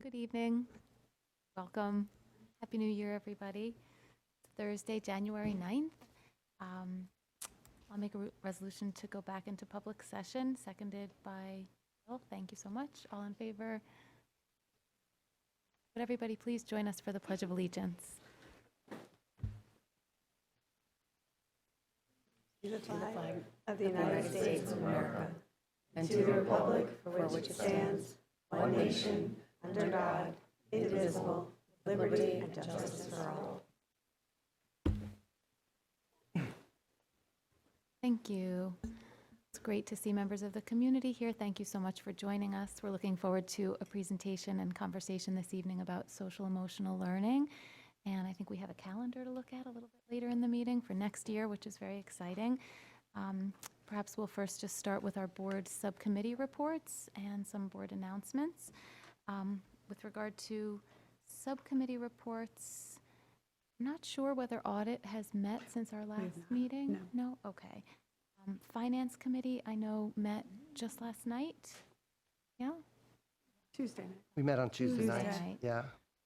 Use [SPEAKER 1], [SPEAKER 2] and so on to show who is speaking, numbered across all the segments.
[SPEAKER 1] Good evening. Welcome. Happy New Year, everybody. It's Thursday, January 9th. I'll make a resolution to go back into public session, seconded by Bill. Thank you so much. All in favor? Would everybody please join us for the Pledge of Allegiance?
[SPEAKER 2] To the flag of the United States of America, and to the republic for which it stands, one nation, under God, indivisible, with liberty and justice for all.
[SPEAKER 1] Thank you. It's great to see members of the community here. Thank you so much for joining us. We're looking forward to a presentation and conversation this evening about social emotional learning. And I think we have a calendar to look at a little bit later in the meeting for next year, which is very exciting. Perhaps we'll first just start with our board subcommittee reports and some board announcements. With regard to subcommittee reports, I'm not sure whether audit has met since our last meeting. No? Okay. Finance committee, I know, met just last night. Yeah?
[SPEAKER 2] Tuesday night.
[SPEAKER 3] We met on Tuesday night.
[SPEAKER 1] Night.
[SPEAKER 3] Yeah.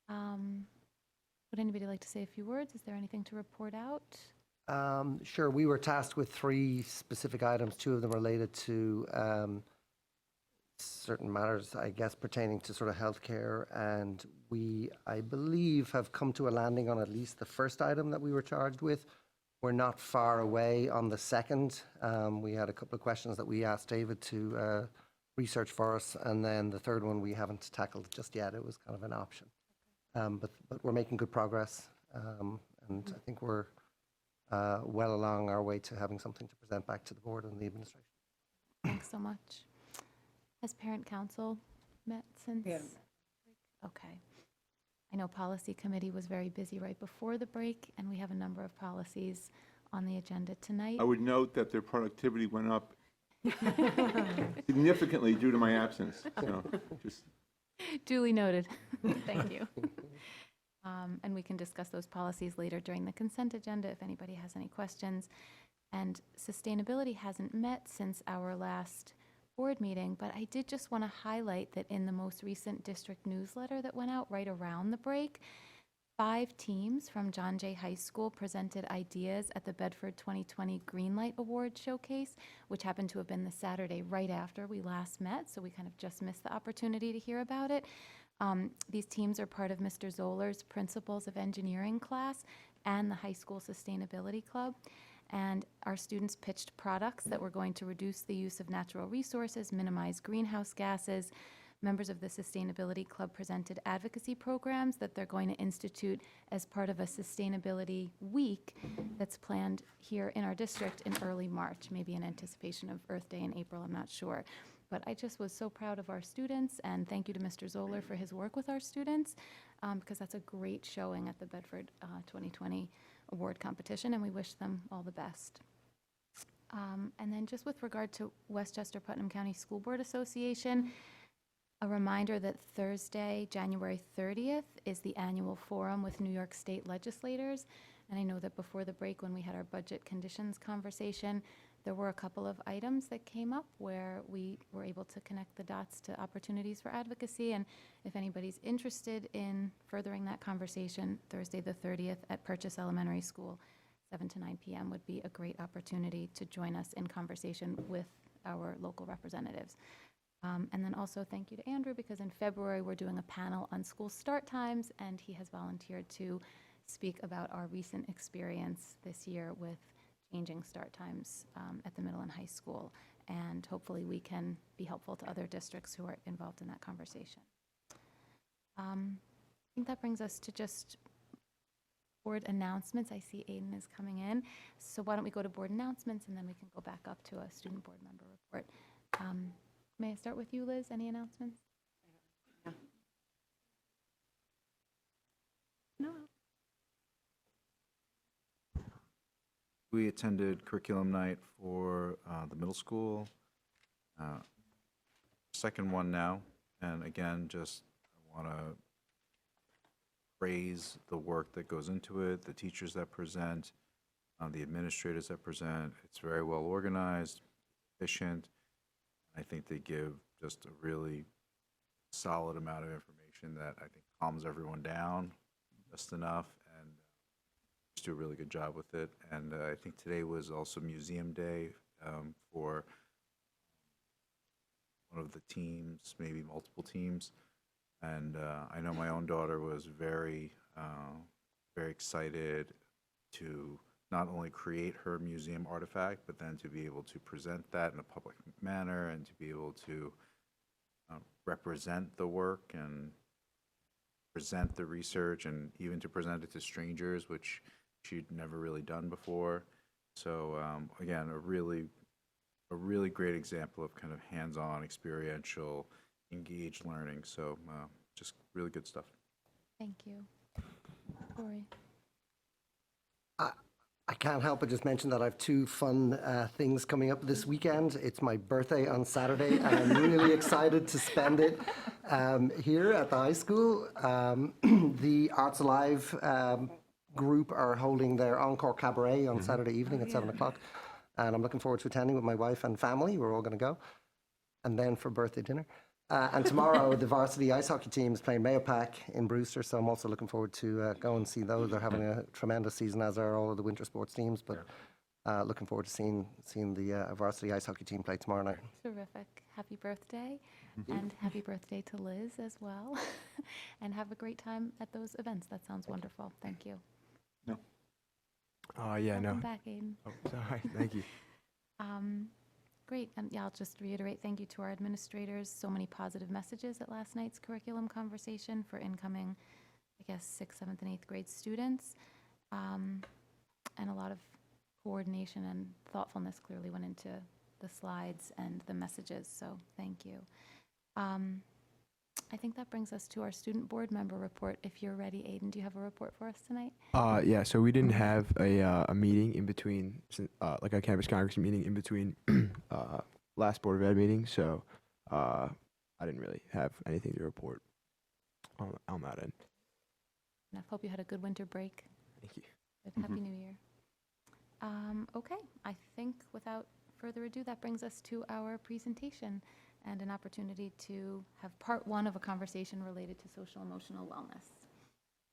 [SPEAKER 1] Would anybody like to say a few words? Is there anything to report out?
[SPEAKER 3] Sure. We were tasked with 3 specific items, 2 of them related to certain matters, I guess, pertaining to sort of healthcare. And we, I believe, have come to a landing on at least the first item that we were charged with. We're not far away on the second. We had a couple of questions that we asked David to research for us. And then the third one we haven't tackled just yet. It was kind of an option. But we're making good progress. And I think we're well along our way to having something to present back to the board and the administration.
[SPEAKER 1] Thanks so much. Has parent council met since?
[SPEAKER 2] Yeah.
[SPEAKER 1] Okay. I know policy committee was very busy right before the break, and we have a number of policies on the agenda tonight.
[SPEAKER 4] I would note that their productivity went up significantly due to my absence. So just
[SPEAKER 1] Duly noted. Thank you. And we can discuss those policies later during the consent agenda if anybody has any questions. And sustainability hasn't met since our last board meeting, but I did just want to highlight that in the most recent district newsletter that went out right around the break, 5 teams from John Jay High School presented ideas at the Bedford 2020 Greenlight Award Showcase, which happened to have been the Saturday right after we last met, so we kind of just missed the opportunity to hear about it. These teams are part of Mr. Zoller's Principles of Engineering class and the High School Sustainability Club. And our students pitched products that were going to reduce the use of natural resources, minimize greenhouse gases. Members of the Sustainability Club presented advocacy programs that they're going to institute as part of a sustainability week that's planned here in our district in early March, maybe in anticipation of Earth Day in April, I'm not sure. But I just was so proud of our students, and thank you to Mr. Zoller for his work with our students, because that's a great showing at the Bedford 2020 award competition, and we wish them all the best. And then just with regard to Westchester Putnam County School Board Association, a reminder that Thursday, January 30th, is the annual forum with New York State legislators. And I know that before the break, when we had our budget conditions conversation, there were a couple of items that came up where we were able to connect the dots to opportunities for advocacy. And if anybody's interested in furthering that conversation, Thursday the 30th at Purchase Elementary School, 7 to 9 p.m. would be a great opportunity to join us in conversation with our local representatives. And then also thank you to Andrew, because in February we're doing a panel on school start times, and he has volunteered to speak about our recent experience this year with changing start times at the middle and high school. And hopefully we can be helpful to other districts who are involved in that conversation. I think that brings us to just board announcements. I see Aiden is coming in. So why don't we go to board announcements, and then we can go back up to a student board member report. May I start with you, Liz? Any announcements? No.
[SPEAKER 5] We attended curriculum night for the middle school, second one now, and again, just want to praise the work that goes into it, the teachers that present, the administrators that present. It's very well organized, efficient. I think they give just a really solid amount of information presentation that I think calms everyone down just enough, and just do a really good job with it. And I think today was also Museum Day for one of the teams, maybe multiple teams. And I know my own daughter was very, very excited to not only create her museum artifact, but then to be able to present that in a public manner and to be able to represent the work and present the research and even to present it to strangers, which she'd never really done before. So again, a really great example of kind of hands-on, experiential, engaged learning. So just really good stuff.
[SPEAKER 1] Thank you. Corey?
[SPEAKER 3] I can't help but just mention that I have two fun things coming up this weekend. It's my birthday on Saturday, and I'm really excited to spend it here at the high school. The Arts Alive group are holding their encore cabaret on Saturday evening at 7 o'clock, and I'm looking forward to attending with my wife and family. We're all going to go, and then for birthday dinner. And tomorrow, the varsity ice hockey team is playing Mayopac in Brewster, so I'm also looking forward to go and see those. They're having a tremendous season, as are all of the winter sports teams, but looking forward to seeing the varsity ice hockey team play tomorrow night.
[SPEAKER 1] Terrific. Happy birthday. And happy birthday to Liz as well. And have a great time at those events. That sounds wonderful. Thank you.
[SPEAKER 4] No.
[SPEAKER 6] Yeah,
[SPEAKER 1] Welcome
[SPEAKER 6] no.
[SPEAKER 1] back, Aiden.
[SPEAKER 6] Oh, sorry. Thank you.
[SPEAKER 1] Great. And yeah, I'll just reiterate thank you to our administrators. So many positive messages at last night's curriculum conversation for incoming, I guess, 6th, 7th, and 8th grade students. And a lot of coordination and thoughtfulness clearly went into the slides and the messages. So thank you. I think that brings us to our student board member report. If you're ready, Aiden, do you have a report for us tonight?
[SPEAKER 6] Yeah, so we didn't have a meeting in between, like a campus congress meeting in between last Board of Ed meeting, so I didn't really have anything to report on that end.
[SPEAKER 1] And I hope you had a good winter break.
[SPEAKER 6] Thank you.
[SPEAKER 1] Good. Happy New Year. Okay, I think without further ado, that brings us to our presentation and an opportunity to have part one of a conversation related to social emotional wellness.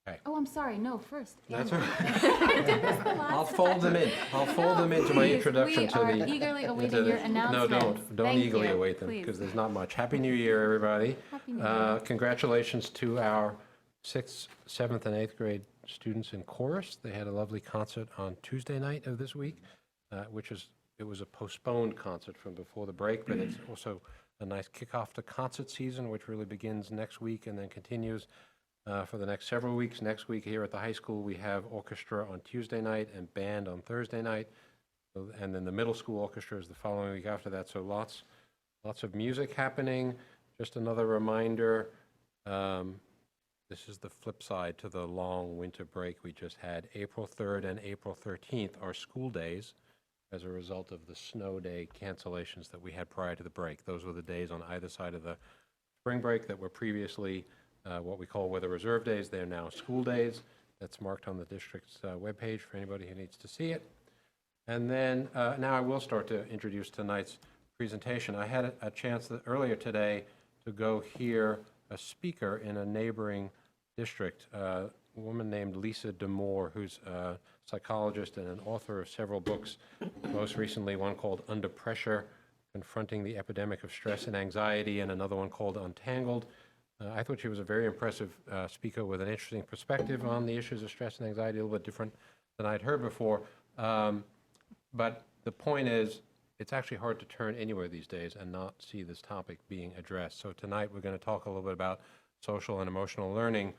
[SPEAKER 7] Okay.
[SPEAKER 1] Oh, I'm sorry. No, first.
[SPEAKER 7] That's
[SPEAKER 1] Andrew.
[SPEAKER 7] all
[SPEAKER 1] I did this the last
[SPEAKER 7] I'll fold them in. I'll fold them into my
[SPEAKER 1] Please,
[SPEAKER 7] introduction to
[SPEAKER 1] We are
[SPEAKER 7] the.
[SPEAKER 1] eagerly
[SPEAKER 7] into
[SPEAKER 1] awaiting
[SPEAKER 7] the-
[SPEAKER 1] your announcements.
[SPEAKER 7] No, don't
[SPEAKER 1] Thank
[SPEAKER 7] eagerly
[SPEAKER 1] you.
[SPEAKER 7] await them,
[SPEAKER 1] Please.
[SPEAKER 7] because there's not much. Happy New Year, everybody.
[SPEAKER 1] Happy New Year.
[SPEAKER 7] Congratulations to our 6th, 7th, and 8th grade students in chorus. They had a lovely concert on Tuesday night of this week, it was a postponed concert from before the break, but it's also a nice kickoff to concert season, which really begins next week and then continues for the next several weeks. Next week here at the high school, we have orchestra on Tuesday night and band on Thursday night. And then the middle school orchestra is the following week after that. So lots of music happening. Just another reminder, this is the flip side to the long winter break we just had. April 3rd and April 13th are school days as a result of the snow day cancellations that we had prior to the break. Those were the days on either side of the spring break that were previously what we call weather reserve days. They're now school days. That's marked on the district's webpage for anybody who needs to see it. And then now I will start to introduce tonight's presentation. I had a chance earlier today to go hear a speaker in a neighboring district, a woman named Lisa D'Amour, who's a psychologist and an author of several books, most recently one called Under Pressure, Confronting the Epidemic of Stress and Anxiety, and another one called Untangled. I thought she was a very impressive speaker with an interesting perspective on the issues of stress and anxiety, a little bit different than I'd heard before. But the point is, it's actually hard to turn anywhere these days and not see this topic being addressed. So tonight we're going to talk a little bit about social and emotional learning.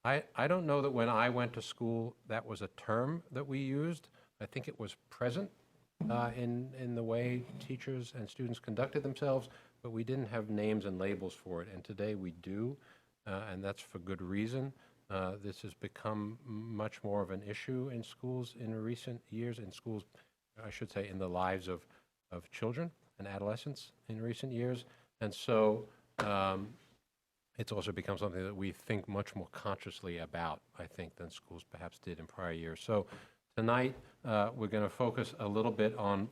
[SPEAKER 7] I don't know that when I went to school that was a term that we used. I think it was present in the way teachers and students conducted themselves, but we didn't have names and labels for it. And today we do, and that's for good reason. This has become much more of an issue in schools in recent years, in schools, I should say, in the lives of children and adolescents in recent years. And so it's also become something that we think much more consciously about, I think, than schools perhaps did in prior years. So tonight, we're going to focus a little bit on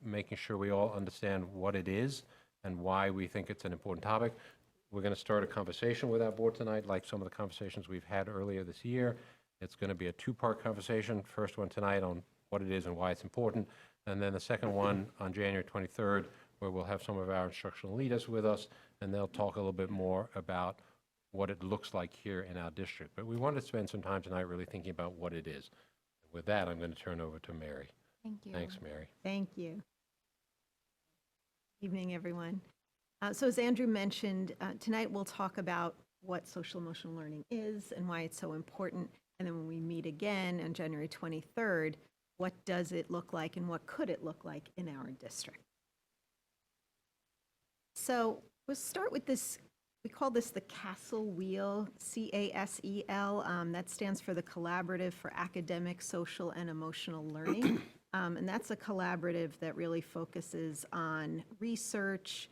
[SPEAKER 7] making sure we all understand what it is and why we think it's an important topic. We're going to start a conversation with our board tonight, like some of the conversations we've had earlier this year. It's going to be a two-part conversation. First one tonight on what it is and why it's important, and then the second one on January 23rd, where we'll have some of our instructional leaders with us, and they'll talk a little bit more about what it looks like here in our district. But we wanted to spend some time tonight really thinking about what it is. With that, I'm going to turn over to Mary.
[SPEAKER 1] Thank you.
[SPEAKER 7] Thanks, Mary.
[SPEAKER 2] Thank you. Evening, everyone. So as Andrew mentioned, tonight we'll talk about what social emotional learning is and why it's so important. And then when we meet again on January 23rd, what does it look like and what could it look like in our district? So we'll start with this. We call this the CASEL wheel, CASEL. That stands for the Collaborative for Academic, Social, and Emotional Learning. And that's a collaborative that really focuses on research,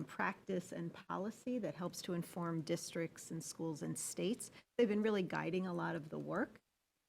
[SPEAKER 2] practice, and policy that helps to inform districts and schools and states. They've been really guiding a lot of the work.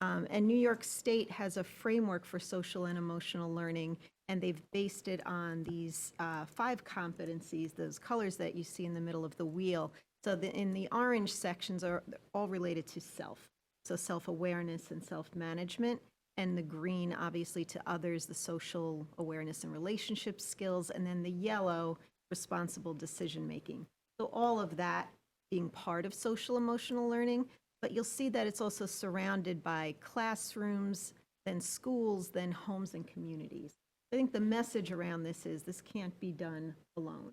[SPEAKER 2] And New York State has a framework for social and emotional learning, and they've based it on these 5 competencies, those colors that you see in the middle of the wheel. So in the orange sections are all related to self, so self-awareness and self-management, and the green, obviously, to others, the social awareness and relationship skills, and then the yellow, responsible decision-making. So all of that being part of social emotional learning, but you'll see that it's also surrounded by classrooms, then schools, then homes and communities. I think the message around this is this can't be done alone.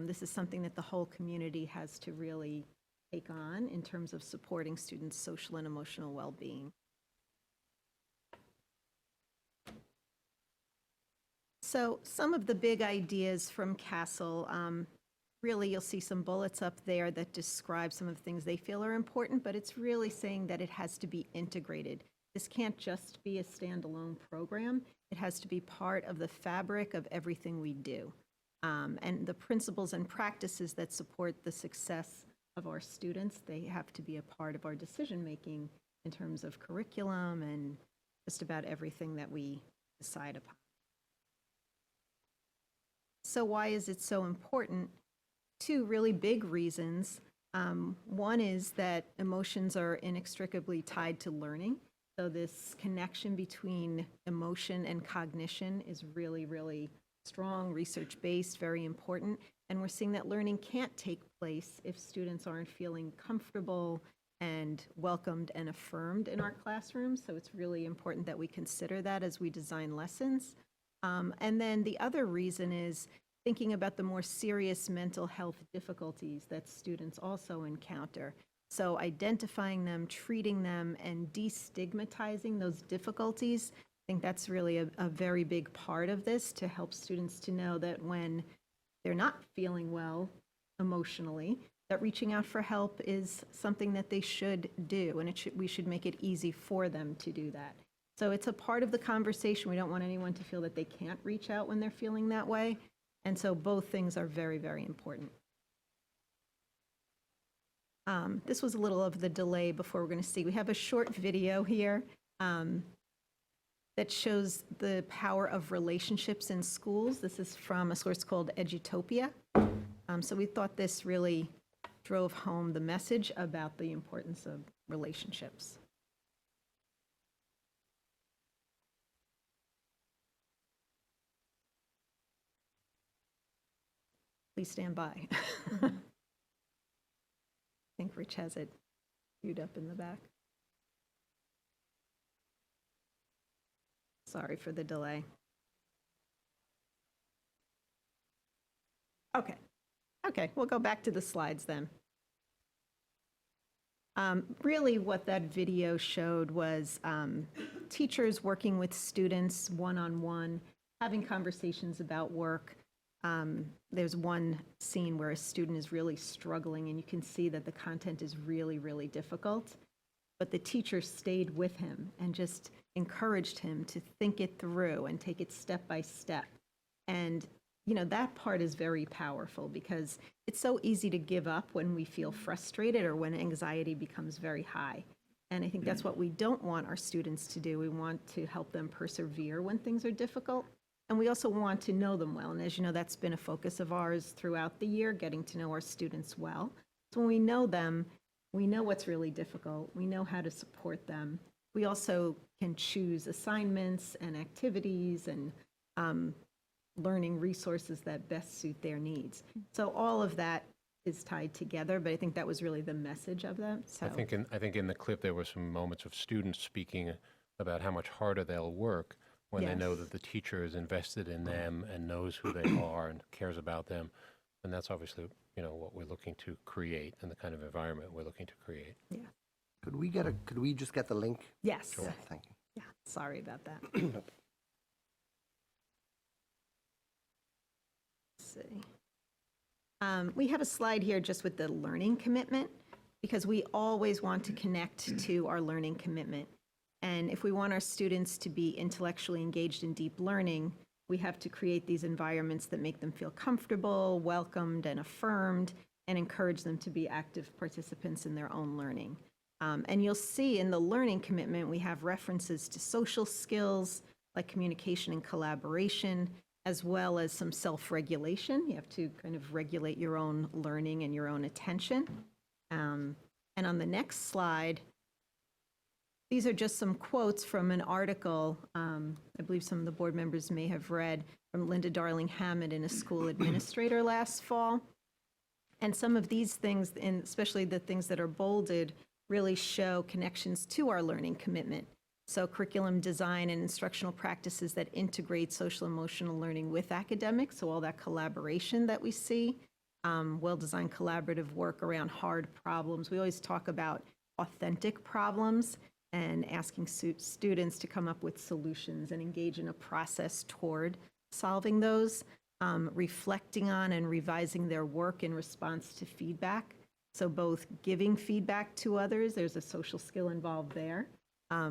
[SPEAKER 2] This is something that the whole community has to really take on in terms of supporting students' social and emotional well-being. So some of the big ideas from CASEL, really you'll see some bullets up there that describe some of the things they feel are important, but it's really saying that it has to be integrated. This can't just be a standalone program. It has to be part of the fabric of everything we do. And the principles and practices that support the success of our students, they have to be a part of our decision-making in terms of curriculum and just about everything that we decide upon. So why is it so important? 2 really big reasons. One is that emotions are inextricably tied to learning. So this connection between emotion and cognition is really, really strong, research-based, very important. And we're seeing that learning can't take place if students aren't feeling comfortable and welcomed and affirmed in our classrooms. So it's really important that we consider that as we design lessons. And then the other reason is thinking about the more serious mental health difficulties that students also encounter. So identifying them, treating them, and destigmatizing those difficulties, I think that's really a very big part of this, to help students to know that when they're not feeling well emotionally, that reaching out for help is something that they should do, and we should make it easy for them to do that. So it's a part of the conversation. We don't want anyone to feel that they can't reach out when they're feeling that way. And so both things are very, very important. This was a little of the delay before we're going to see. We have a short video here that shows the power of relationships in schools. This is from a source called Edutopia. So we thought this really drove home the message about the importance of relationships. Please stand by. I think Rich has it queued up in the back. Sorry for the delay. Okay, we'll go back to the slides then. Really what that video showed was teachers working with students one-on-one, having conversations about work. There's one scene where a student is really struggling, and you can see that the content is really, really difficult. But the teacher stayed with him and just encouraged him to think it through and take it step by step. And, you know, that part is very powerful because it's so easy to give up when we feel frustrated or when anxiety becomes very high. And I think that's what we don't want our students to do. We want to help them persevere when things are difficult. And we also want to know them well. And as you know, that's been a focus of ours throughout the year, getting to know our students well. So when we know them, we know what's really difficult. We know how to support them. We also can choose assignments and activities and learning resources that best suit their needs. So all of that is tied together, but I think that was really the message of them. So
[SPEAKER 7] I think in the clip, there were some moments of students speaking about how much harder they'll work when they know
[SPEAKER 2] Yes.
[SPEAKER 7] that the teacher is invested in them and knows who they are and cares about them. And that's obviously, what we're looking to create and the kind of environment we're looking to create.
[SPEAKER 2] yeah.
[SPEAKER 3] Could we just get the link?
[SPEAKER 2] Yes.
[SPEAKER 3] Sure, thank you.
[SPEAKER 2] Yeah, sorry about that. Let's see. We have a slide here just with the learning commitment, because we always want to connect to our learning commitment. And if we want our students to be intellectually engaged in deep learning, we have to create these environments that make them feel comfortable, welcomed, and affirmed, and encourage them to be active participants in their own learning. And you'll see in the learning commitment, we have references to social skills like communication and collaboration, as well as some self-regulation. You have to kind of regulate your own learning and your own attention. And on the next slide, these are just some quotes from an article I believe some of the board members may have read from Linda Darling Hammond in A School Administrator last fall. And some of these things, and especially the things that are bolded, really show connections to our learning commitment. So curriculum design and instructional practices that integrate social emotional learning with academics, so all that collaboration that we see, well-designed collaborative work around hard problems. We always talk about authentic problems and asking students to come up with solutions and engage in a process toward solving those, reflecting on and revising their work in response to feedback. So both giving feedback to others, there's a social skill involved there,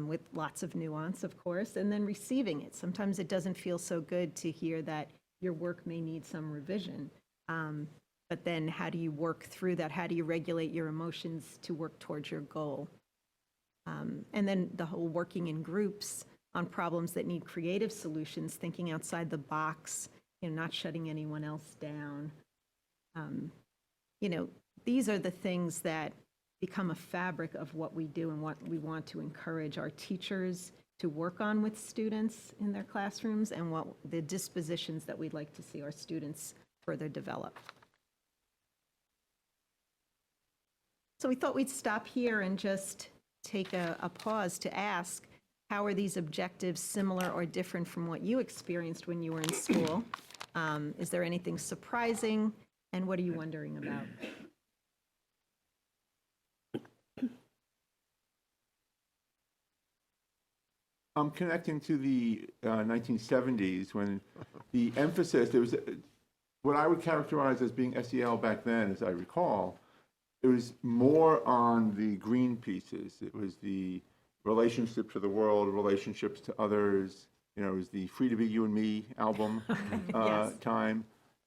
[SPEAKER 2] with lots of nuance, of course, and then receiving it. Sometimes it doesn't feel so good to hear that your work may need some revision. But then how do you work through that? How do you regulate your emotions to work towards your goal? And then the whole working in groups on problems that need creative solutions, thinking outside the box, not shutting anyone else down. These are the things that become a fabric of what we do and what we want to encourage our teachers to work on with students in their classrooms, and what the dispositions that we'd like to see our students further develop. So we thought we'd stop here and just take a pause to ask, how are these objectives similar or different from what you experienced when you were in school? Is there anything surprising, and what are you wondering about?
[SPEAKER 4] I'm connecting to the 1970s when the emphasis, there was what I would characterize as being SEL back then, as I recall. It was more on the green pieces. It was the relationship to the world, relationships to others. It was the Free to Be You and Me album
[SPEAKER 2] Yes.
[SPEAKER 4] time.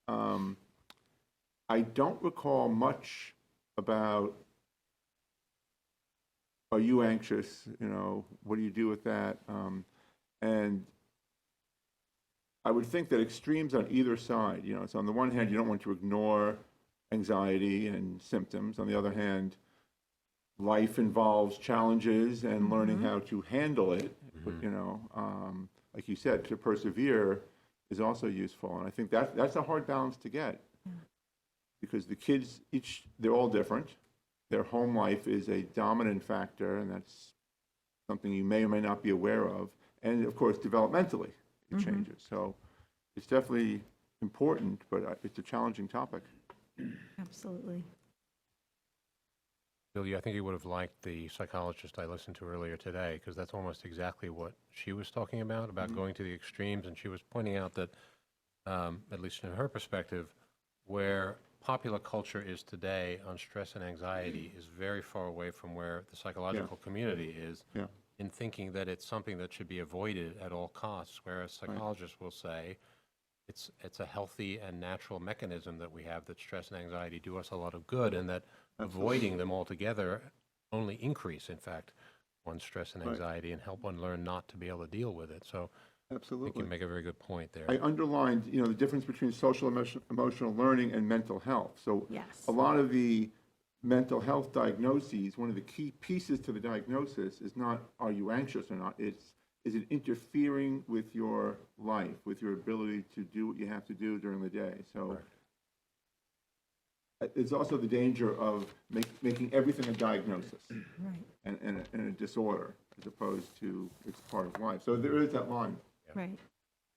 [SPEAKER 4] I don't recall much about, are you anxious? What do you do with that? And I would think that extremes on either side, so on the one hand, you don't want to ignore anxiety and symptoms. On the other hand, life involves challenges and learning how to handle it. But, like you said, to persevere is also useful. And I think that's a hard balance to get, because the kids, they're all different. Their home life is a dominant factor, and that's something you may or may not be aware of. And of course, developmentally, it changes. So it's definitely important, but it's a challenging topic.
[SPEAKER 2] Absolutely.
[SPEAKER 7] Billy, I think you would have liked the psychologist I listened to earlier today, because that's almost exactly what she was talking about going to the extremes. And she was pointing out that, at least from her perspective, where popular culture is today on stress and anxiety is very far away from where the psychological community is, in thinking that it's something that should be avoided at all costs, whereas psychologists will say it's a healthy and natural mechanism that we have, that stress and anxiety do us a lot of good, and that avoiding them altogether only increase, in fact, one's stress and anxiety and help one learn not to be able to deal with it. So I think
[SPEAKER 4] Absolutely.
[SPEAKER 7] you make a very good point there.
[SPEAKER 4] I underlined, the difference between social emotional learning and mental health. So
[SPEAKER 2] Yes.
[SPEAKER 4] a lot of the mental health diagnoses, one of the key pieces to the diagnosis is not, are you anxious or not? It's, is it interfering with your life, with your ability to do what you have to do during the day? So it's also the danger of making everything a diagnosis and a disorder, as opposed to it's part of life. So there is that line.
[SPEAKER 2] Right.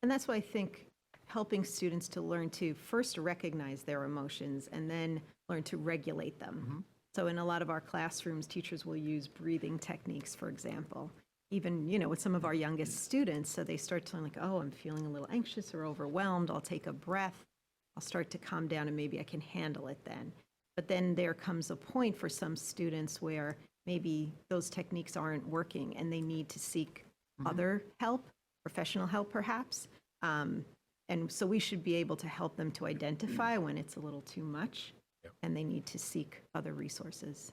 [SPEAKER 2] And that's why I think helping students to learn to first recognize their emotions and then learn to regulate them. So in a lot of our classrooms, teachers will use breathing techniques, for example. Even, you know, with some of our youngest students, so they start to like, oh, I'm feeling a little anxious or overwhelmed. I'll take a breath. I'll start to calm down and maybe I can handle it then. But then there comes a point for some students where maybe those techniques aren't working and they need to seek other help, professional help perhaps. And so we should be able to help them to identify when it's a little too much and they need to seek other resources.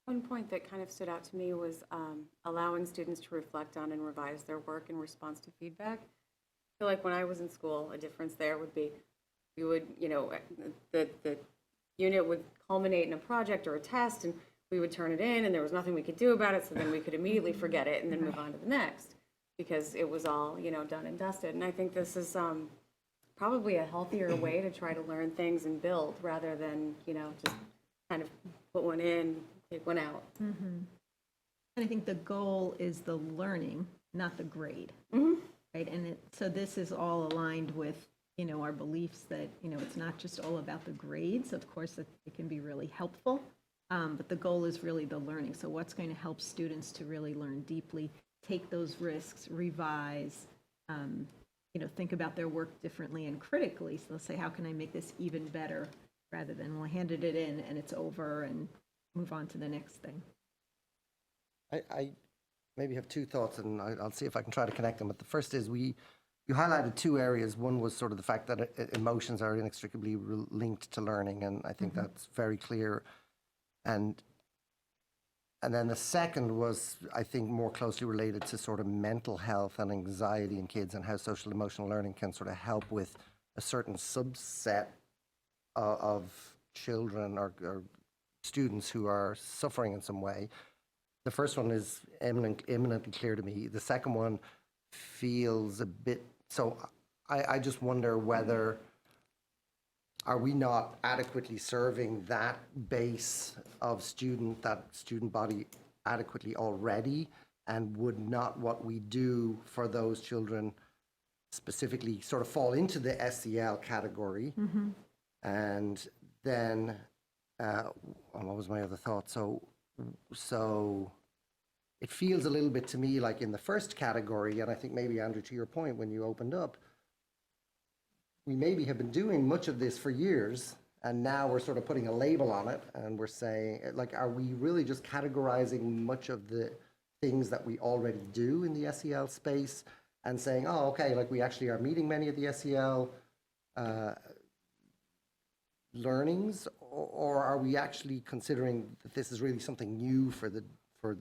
[SPEAKER 8] One point that kind of stood out to me was allowing students to reflect on and revise their work in response to feedback. I feel like when I was in school, a difference there would be we would, you know, the unit would culminate in a project or a test, and we would turn it in, and there was nothing we could do about it, so then we could immediately forget it and then move on to the next because it was all, you know, done and dusted. And I think this is probably a healthier way to try to learn things and build rather than, you know, just kind of put one in, take one out.
[SPEAKER 2] And I think the goal is the learning, not the grade. Right? And so this is all aligned with, you know, our beliefs that, you know, it's not just all about the grades. Of course, it can be really helpful, but the goal is really the learning. So what's going to help students to really learn deeply, take those risks, revise, you know, think about their work differently and critically. So they'll say, how can I make this even better rather than, well, I handed it in and it's over and move on to the next thing.
[SPEAKER 3] I maybe have two thoughts, and I'll see if I can try to connect them. But the first is you highlighted two areas. One was sort of the fact that emotions are inextricably linked to learning, and I think that's very clear. And then the second was, I think, more closely related to sort of mental health and anxiety in kids and how social emotional learning can sort of help with a certain subset of children or students who are suffering in some way. The first one is eminently clear to me. The second one feels a bit, so I just wonder whether, are we not adequately serving that base of that student body adequately already? And would not what we do for those children specifically sort of fall into the SEL category? And then, what was my other thought? So it feels a little bit to me like in the first category, and I think maybe, Andrew, to your point when you opened up, we maybe have been doing much of this for years, and now we're sort of putting a label on it, and we're saying, like, are we really just categorizing much of the things that we already do in the SEL space and saying, oh, okay, like we actually are meeting many of the SEL learnings, or are we actually considering that this is really something new for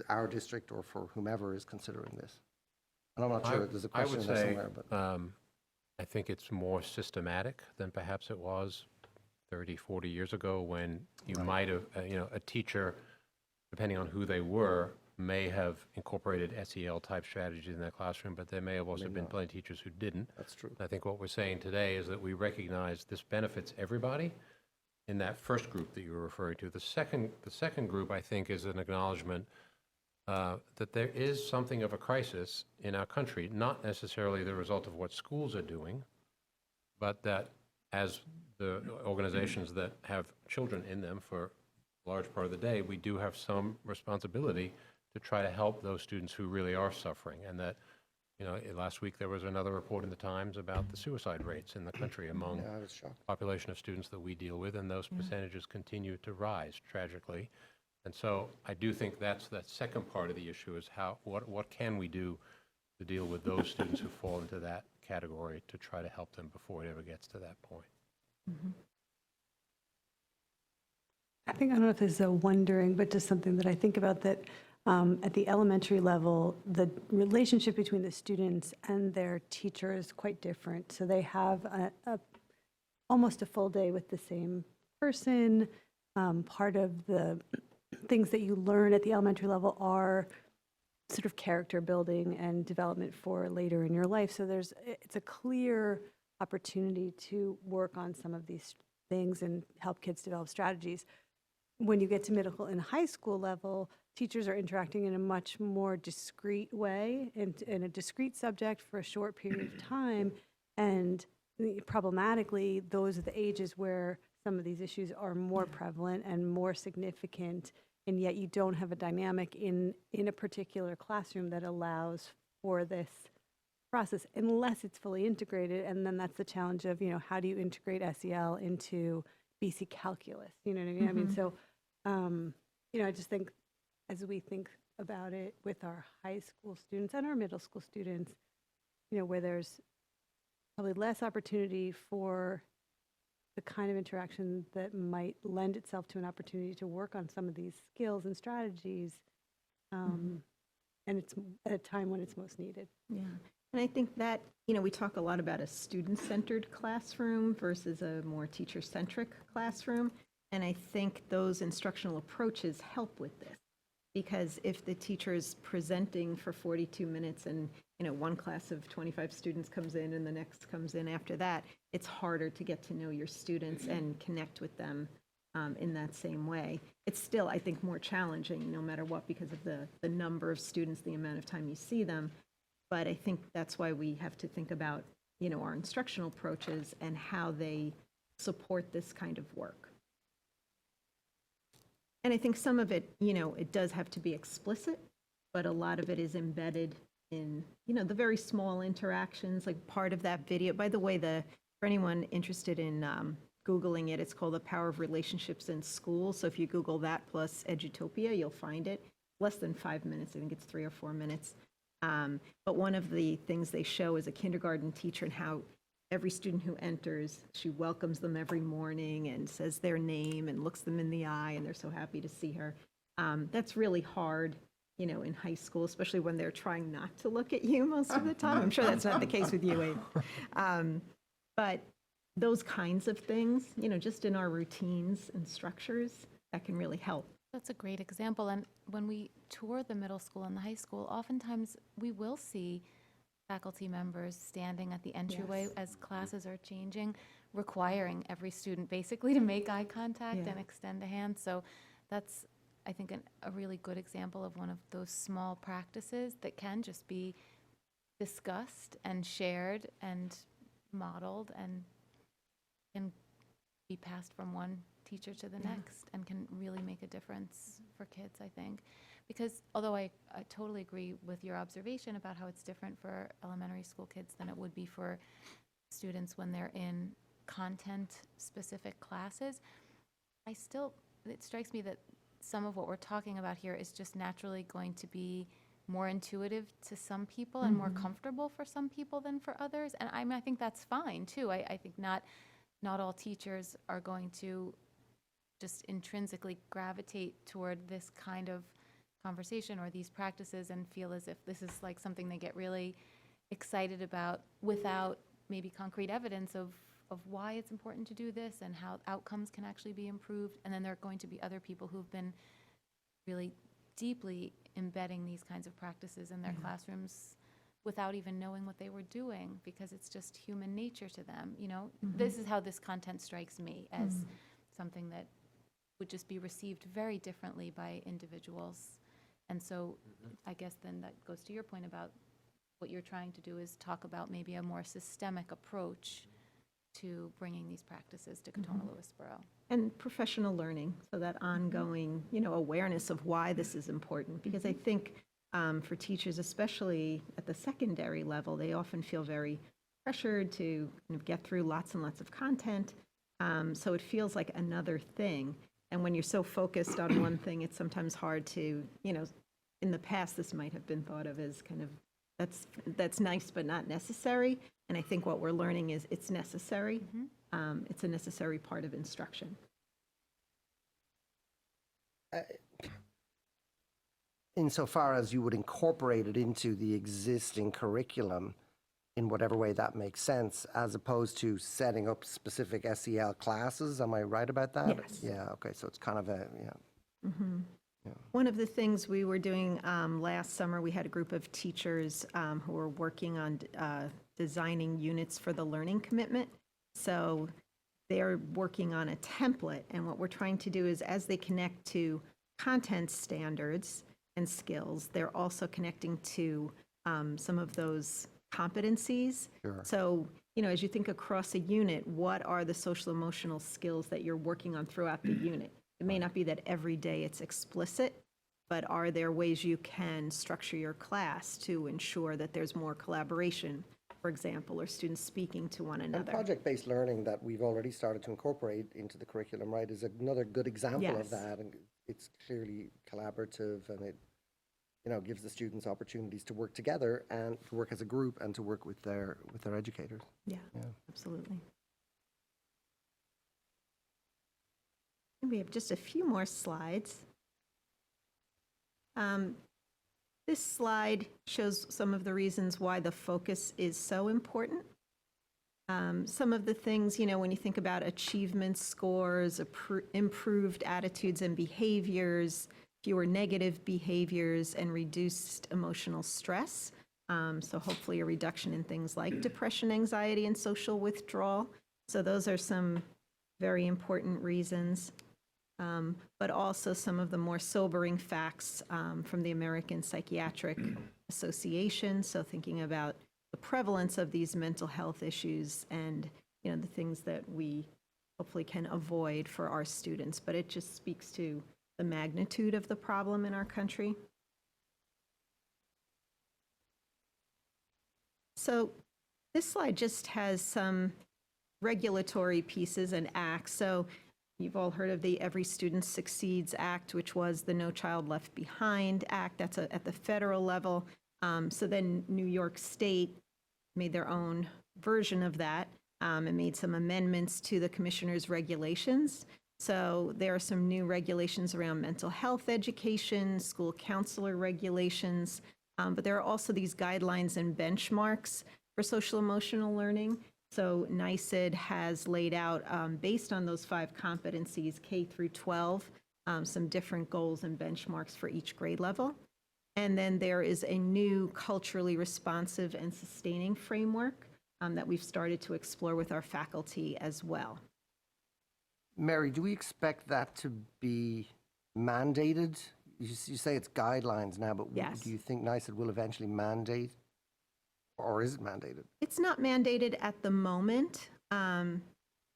[SPEAKER 3] our district or for whomever is considering this? And I'm not sure, there's a question in there somewhere, but.
[SPEAKER 7] I think it's more systematic than perhaps it was 30, 40 years ago when you might have, you know, a teacher, depending on who they were, may have incorporated SEL type strategies in their classroom, but there may have also been plenty of teachers who didn't.
[SPEAKER 3] That's true.
[SPEAKER 7] I think what we're saying today is that we recognize this benefits everybody in that first group that you were referring to. The second group, I think, is an acknowledgement that there is something of a crisis in our country, not necessarily the result of what schools are doing, but that as the organizations that have children in them for a large part of the day, we do have some responsibility to try to help those students who really are suffering. And that, you know, last week there was another report in the Times about the suicide rates in the country among
[SPEAKER 3] Yeah, I was shocked.
[SPEAKER 7] the population of students that we deal with, and those percentages continue to rise tragically. And so I do think that's that second part of the issue is what can we do to deal with those students who fall into that category to try to help them before it ever gets to that point.
[SPEAKER 9] I think, I don't know if this is a wondering, but just something that I think about that at the elementary level, the relationship between the students and their teacher is quite different. So they have almost a full day with the same person. Part of the things that you learn at the elementary level are sort of character building and development for later in your life. So it's a clear opportunity to work on some of these things and help kids develop strategies. When you get to middle and high school level, teachers are interacting in a much more discrete way in a discrete subject for a short period of time. And problematically, those are the ages where some of these issues are more prevalent and more significant, and yet you don't have a dynamic in a particular classroom that allows for this process unless it's fully integrated. And then that's the challenge of, how do you integrate SEL into BC calculus? You know what I mean? I mean, so, I just think as we think about it with our high school students and our middle school students, where there's probably less opportunity for the kind of interaction that might lend itself to an opportunity to work on some of these skills and strategies. And it's at a time when it's most needed.
[SPEAKER 2] Yeah. And I think that, we talk a lot about a student-centered classroom versus a more teacher-centric classroom. And I think those instructional approaches help with this. Because if the teacher is presenting for 42 minutes and, one class of 25 students comes in and the next comes in after that, it's harder to get to know your students and connect with them in that same way. It's still, I think, more challenging no matter what because of the number of students, the amount of time you see them. But I think that's why we have to think about, our instructional approaches and how they support this kind of work. And I think some of it, it does have to be explicit, but a lot of it is embedded in, the very small interactions, like part of that video. By the way, for anyone interested in Googling it, it's called The Power of Relationships in School. So if you Google that plus Edutopia, you'll find it. Less than 5 minutes, I think it's 3 or 4 minutes. But one of the things they show is a kindergarten teacher and how every student who enters, she welcomes them every morning and says their name and looks them in the eye, and they're so happy to see her. That's really hard, in high school, especially when they're trying not to look at you most of the time. I'm sure that's not the case with you, Abe. But those kinds of things, just in our routines and structures, that can really help.
[SPEAKER 1] That's a great example. And when we tour the middle school and the high school, oftentimes we will see faculty members standing at the entryway as classes are changing, requiring every student basically to make eye contact and extend a hand. So that's, I think, a really good example of one of those small practices that can just be discussed and shared and modeled and can be passed from one teacher to the next and can really make a difference for kids, I think. Because although I totally agree with your observation about how it's different for elementary school kids than it would be for students when they're in content-specific classes, it strikes me that some of what we're talking about here is just naturally going to be more intuitive to some people and more comfortable for some people than for others. And I think that's fine, too. I think not all teachers are going to just intrinsically gravitate toward this kind of conversation or these practices and feel as if this is like something they get really excited about without maybe concrete evidence of why it's important to do this and how outcomes can actually be improved. And then there are going to be other people who've been really deeply embedding these kinds of practices in their classrooms without even knowing what they were doing because it's just human nature to them. This is how this content strikes me as something that would just be received very differently by individuals. And so I guess then that goes to your point about what you're trying to do is talk about maybe a more systemic approach to bringing these practices to Katonah-Lewisboro.
[SPEAKER 2] And professional learning, so that ongoing, awareness of why this is important. Because I think for teachers, especially at the secondary level, they often feel very pressured to kind of get through lots and lots of content. So it feels like another thing. And when you're so focused on one thing, it's sometimes hard to, in the past, this might have been thought of as kind of, that's nice but not necessary. And I think what we're learning is it's necessary. It's a necessary part of instruction.
[SPEAKER 3] Insofar as you would incorporate it into the existing curriculum, in whatever way that makes sense, as opposed to setting up specific SEL classes. Am I right about that?
[SPEAKER 2] Yes.
[SPEAKER 3] Yeah, okay, so it's kind of a,
[SPEAKER 2] One of the things we were doing last summer, we had a group of teachers who were working on designing units for the learning commitment. So they're working on a template, and what we're trying to do is, as they connect to content standards and skills, they're also connecting to some of those competencies.
[SPEAKER 3] Sure.
[SPEAKER 2] So, as you think across a unit, what are the social emotional skills that you're working on throughout the unit? It may not be that every day it's explicit, but are there ways you can structure your class to ensure that there's more collaboration, for example, or students speaking to one
[SPEAKER 3] and
[SPEAKER 2] another?
[SPEAKER 3] project-based learning that we've already started to incorporate into the curriculum, right, is another good example
[SPEAKER 2] Yes.
[SPEAKER 3] of that. And it's clearly collaborative, and it, gives the students opportunities to work together and to work as a group and to work with their educators.
[SPEAKER 2] Yeah,
[SPEAKER 3] Yeah.
[SPEAKER 2] absolutely. And we have just a few more slides. This slide shows some of the reasons why the focus is so important. Some of the things, when you think about achievement scores, improved attitudes and behaviors, fewer negative behaviors, and reduced emotional stress. So hopefully a reduction in things like depression, anxiety, and social withdrawal. So those are some very important reasons. But also some of the more sobering facts from the American Psychiatric Association. So thinking about the prevalence of these mental health issues and, the things that we hopefully can avoid for our students. But it just speaks to the magnitude of the problem in our country. So this slide just has some regulatory pieces and acts. So you've all heard of the Every Student Succeeds Act, which was the No Child Left Behind Act. That's at the federal level. So then New York State made their own version of that and made some amendments to the commissioner's regulations. So there are some new regulations around mental health education, school counselor regulations, but there are also these guidelines and benchmarks for social emotional learning. So NICED has laid out, based on those 5 competencies, K through 12, some different goals and benchmarks for each grade level. And then there is a new culturally responsive and sustaining framework that we've started to explore with our faculty as well.
[SPEAKER 3] Mary, do we expect that to be mandated? You say it's guidelines now, but
[SPEAKER 2] Yes.
[SPEAKER 3] do you think NICED will eventually mandate, or is it mandated?
[SPEAKER 2] It's not mandated at the moment.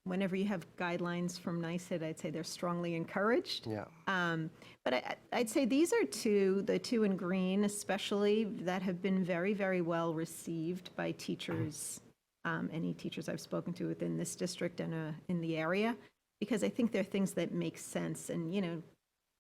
[SPEAKER 2] Whenever you have guidelines from NICED, I'd say they're strongly encouraged.
[SPEAKER 3] Yeah.
[SPEAKER 2] But I'd say these are the two in green especially, that have been very, very well received by teachers, any teachers I've spoken to within this district and in the area, because I think they're things that make sense. And, if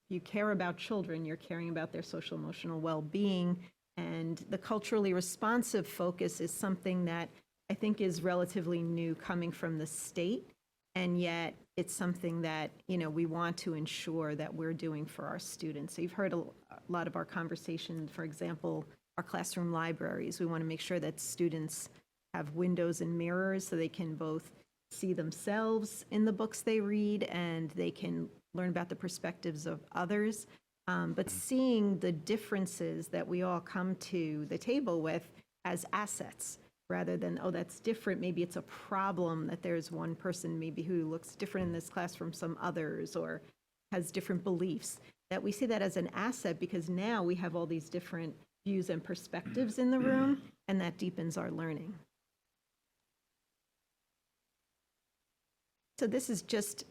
[SPEAKER 2] you care about children, you're caring about their social emotional well-being. And the culturally responsive focus is something that I think is relatively new coming from the state. And yet it's something that, we want to ensure that we're doing for our students. So you've heard a lot of our conversation, for example, our classroom libraries. We want to make sure that students have windows and mirrors so they can both see themselves in the books they read and they can learn about the perspectives of others. But seeing the differences that we all come to the table with as assets, rather than, oh, that's different, maybe it's a problem that there's one person maybe who looks different in this class from some others or has different beliefs, that we see that as an asset because now we have all these different views and perspectives in the room, and that deepens our learning. So this is just,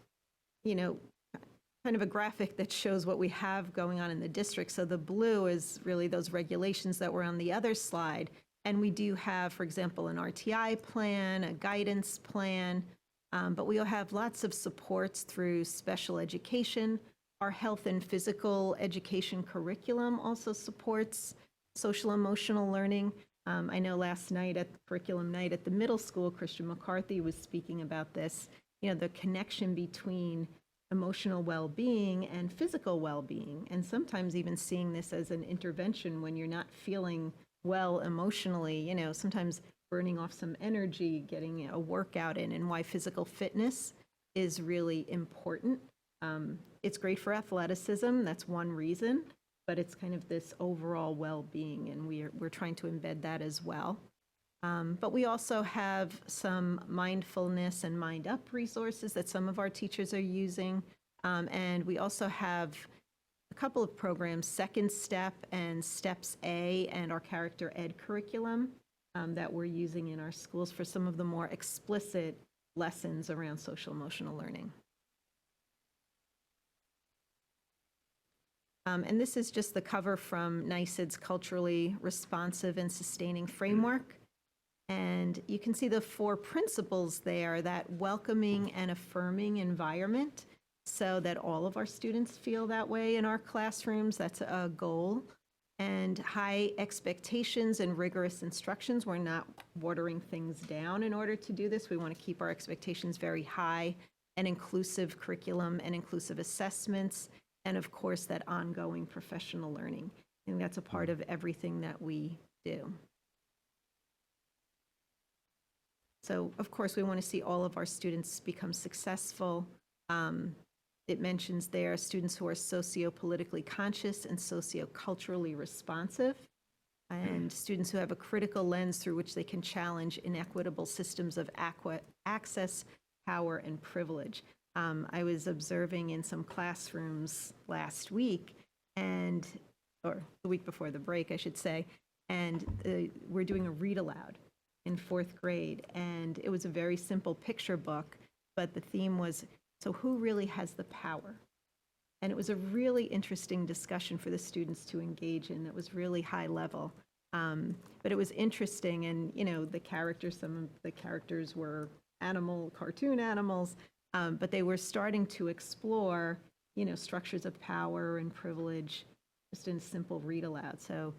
[SPEAKER 2] kind of a graphic that shows what we have going on in the district. So the blue is really those regulations that were on the other slide. And we do have, for example, an RTI plan, a guidance plan, but we will have lots of supports through special education. Our health and physical education curriculum also supports social emotional learning. I know last night at the curriculum night at the middle school, Christian McCarthy was speaking about this, the connection between emotional well-being and physical well-being, and sometimes even seeing this as an intervention when you're not feeling well emotionally. Sometimes
[SPEAKER 10] burning off some energy, getting a workout in, and why physical fitness is really important. It's great for athleticism, that's one reason, but it's kind of this overall well-being, and we're trying to embed that as well. But we also have some mindfulness and Mind Up resources that some of our teachers are using. And we also have a couple of programs, Second Step and Steps A, and our Character Ed curriculum that we're using in our schools for some of the more explicit lessons around social emotional learning. And this is just the cover from NYSED's Culturally Responsive and Sustaining Framework. And you can see the 4 principles there, that welcoming and affirming environment, so that all of our students feel that way in our classrooms. That's a goal. And high expectations and rigorous instructions. We're not watering things down in order to do this. We want to keep our expectations very high, and inclusive curriculum and inclusive assessments, and of course that ongoing professional learning. And that's a part of everything that we do. So, of course, we want to see all of our students become successful. It mentions there students who are socio-politically conscious and socio-culturally responsive, and students who have a critical lens through which they can challenge inequitable systems of access, power, and privilege. I was observing in some classrooms last week, or the week before the break, I should say, and we're doing a read aloud in 4th grade, and it was a very simple picture book, but the theme was, so who really has the power? And it was a really interesting discussion for the students to engage in. It was really high level, but it was interesting, and the characters, some of the characters were cartoon animals, but they were starting to explore, structures of power and privilege, just in a simple read aloud. So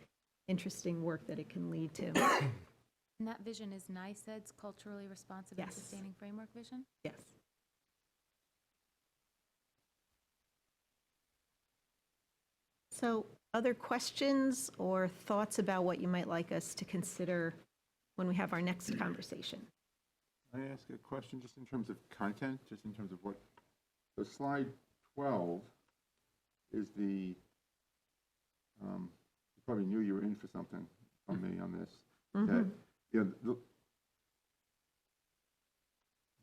[SPEAKER 10] interesting work that it can lead to.
[SPEAKER 1] And that vision is NYSED's Culturally Responsive and
[SPEAKER 10] Yes.
[SPEAKER 1] Sustaining Framework vision?
[SPEAKER 10] Yes. So, other questions or thoughts about what you might like us to consider when we have our next conversation?
[SPEAKER 4] Can I ask a question just in terms of content, just in terms of what, so slide 12 is the, you probably knew you were in for something from me on this, that,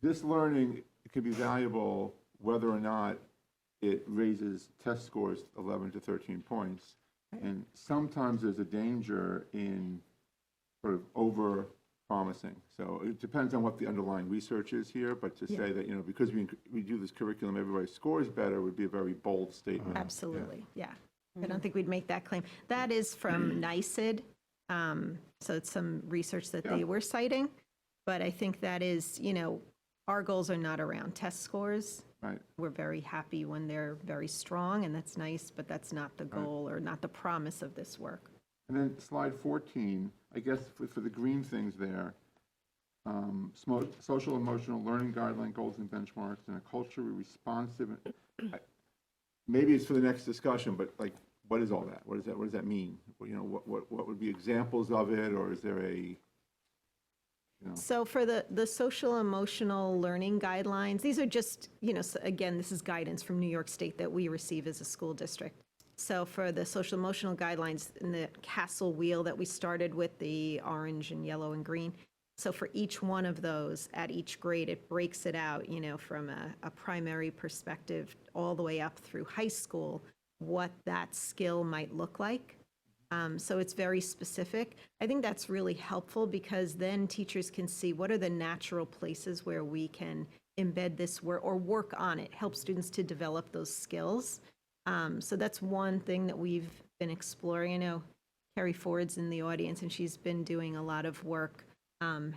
[SPEAKER 4] this learning could be valuable whether or not it raises test scores 11 to 13 points. And sometimes there's a danger in sort of over-promising. So it depends on what the underlying research is here, but to say that, because we do this curriculum, everybody scores better would be a very bold statement.
[SPEAKER 10] Absolutely, yeah. I don't think we'd make that claim. That is from NYSED, so it's some research that they were citing. But I think that is, our goals are not around test scores.
[SPEAKER 4] Right.
[SPEAKER 10] We're very happy when they're very strong, and that's nice, but that's not the goal or not the promise of this work.
[SPEAKER 4] And then slide 14, I guess for the green things there, social emotional learning guideline goals and benchmarks, and a culturally responsive, maybe it's for the next discussion, but like, what is all that? What does that mean? What would be examples of it, or is there a,
[SPEAKER 10] So for the social emotional learning guidelines, these are just, so again, this is guidance from New York State that we receive as a school district. So for the social emotional guidelines in the castle wheel that we started with, the orange and yellow and green, so for each one of those at each grade, it breaks it out, from a primary perspective all the way up through high school, what that skill might look like. So it's very specific. I think that's really helpful because then teachers can see what are the natural places where we can embed this work or work on it, help students to develop those skills. So that's one thing that we've been exploring. I know Carrie Ford's in the audience, and she's been doing a lot of work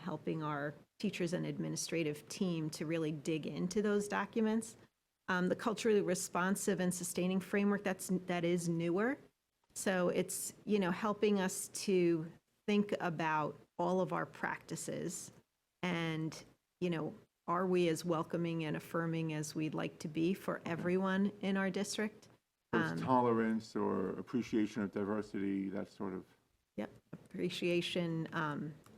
[SPEAKER 10] helping our teachers and administrative team to really dig into those documents. The culturally responsive and sustaining framework, that is newer. So it's, helping us to think about all of our practices and, are we as welcoming and affirming as we'd like to be for everyone in our district?
[SPEAKER 4] there's tolerance or appreciation of diversity, that sort of?
[SPEAKER 10] Yep, appreciation,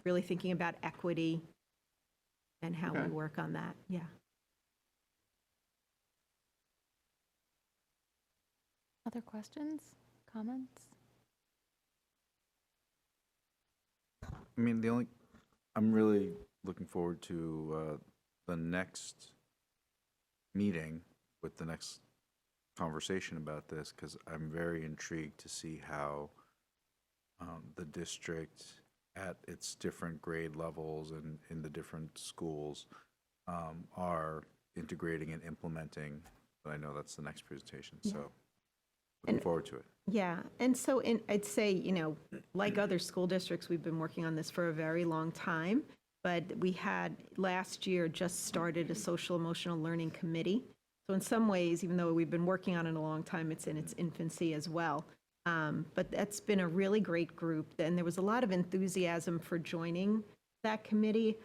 [SPEAKER 10] really thinking about equity and how we
[SPEAKER 4] Okay.
[SPEAKER 10] work on that, yeah.
[SPEAKER 1] Other questions, comments?
[SPEAKER 5] I mean, I'm really looking forward to the next meeting with the next conversation about this, because I'm very intrigued to see how the district at its different grade levels and in the different schools are integrating and implementing. But I know that's the next presentation, so looking
[SPEAKER 10] And-
[SPEAKER 5] forward to it.
[SPEAKER 10] Yeah, and so I'd say, like other school districts, we've been working on this for a very long time, but we had last year just started a social emotional learning committee. So in some ways, even though we've been working on it a long time, it's in its infancy as well. But that's been a really great group, and there was a lot of enthusiasm for joining that committee.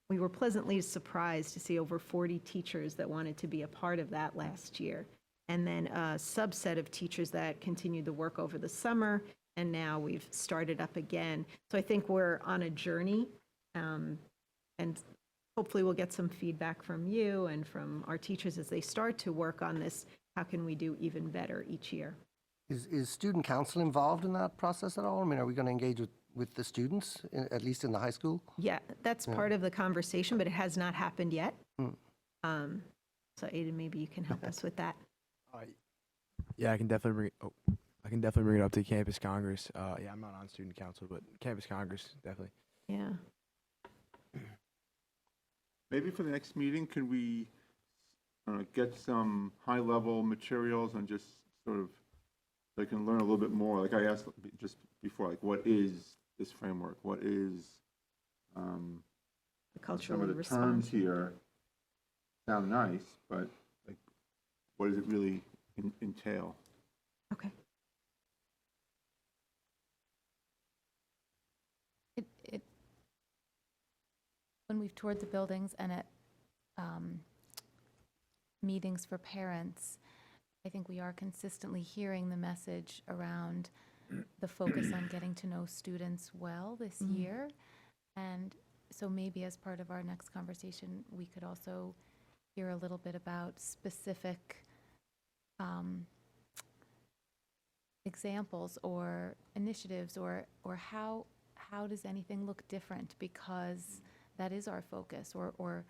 [SPEAKER 10] We were pleasantly surprised to see over 40 teachers that wanted to be a part of that last year. And then a subset of teachers that continued the work over the summer, and now we've started up again. So I think we're on a journey, and hopefully we'll get some feedback from you and from our teachers as they start to work on this. How can we do even better each year?
[SPEAKER 3] Is student council involved in that process at all? I mean, are we going to engage with the students, at least in the high school?
[SPEAKER 10] Yeah, that's part of the conversation, but it has not happened yet. So Aiden, maybe you can help us with that.
[SPEAKER 6] Yeah, I can definitely bring it up to Campus Congress. Yeah, I'm not on student council, but Campus Congress, definitely.
[SPEAKER 10] Yeah.
[SPEAKER 4] Maybe for the next meeting, can we get some high-level materials on just sort of, so I can learn a little bit more? Like I asked just before, like what is this framework? What is
[SPEAKER 10] The
[SPEAKER 4] some
[SPEAKER 10] culturally
[SPEAKER 4] of the terms here sound nice, but like what does it really entail?
[SPEAKER 10] Okay.
[SPEAKER 1] When we've toured the buildings and at meetings for parents, I think we are consistently hearing the message around the focus on getting to know students well this year. And so maybe as part of our next conversation, we could also hear a little bit about specific examples or initiatives, or how does anything look different because that is our focus, or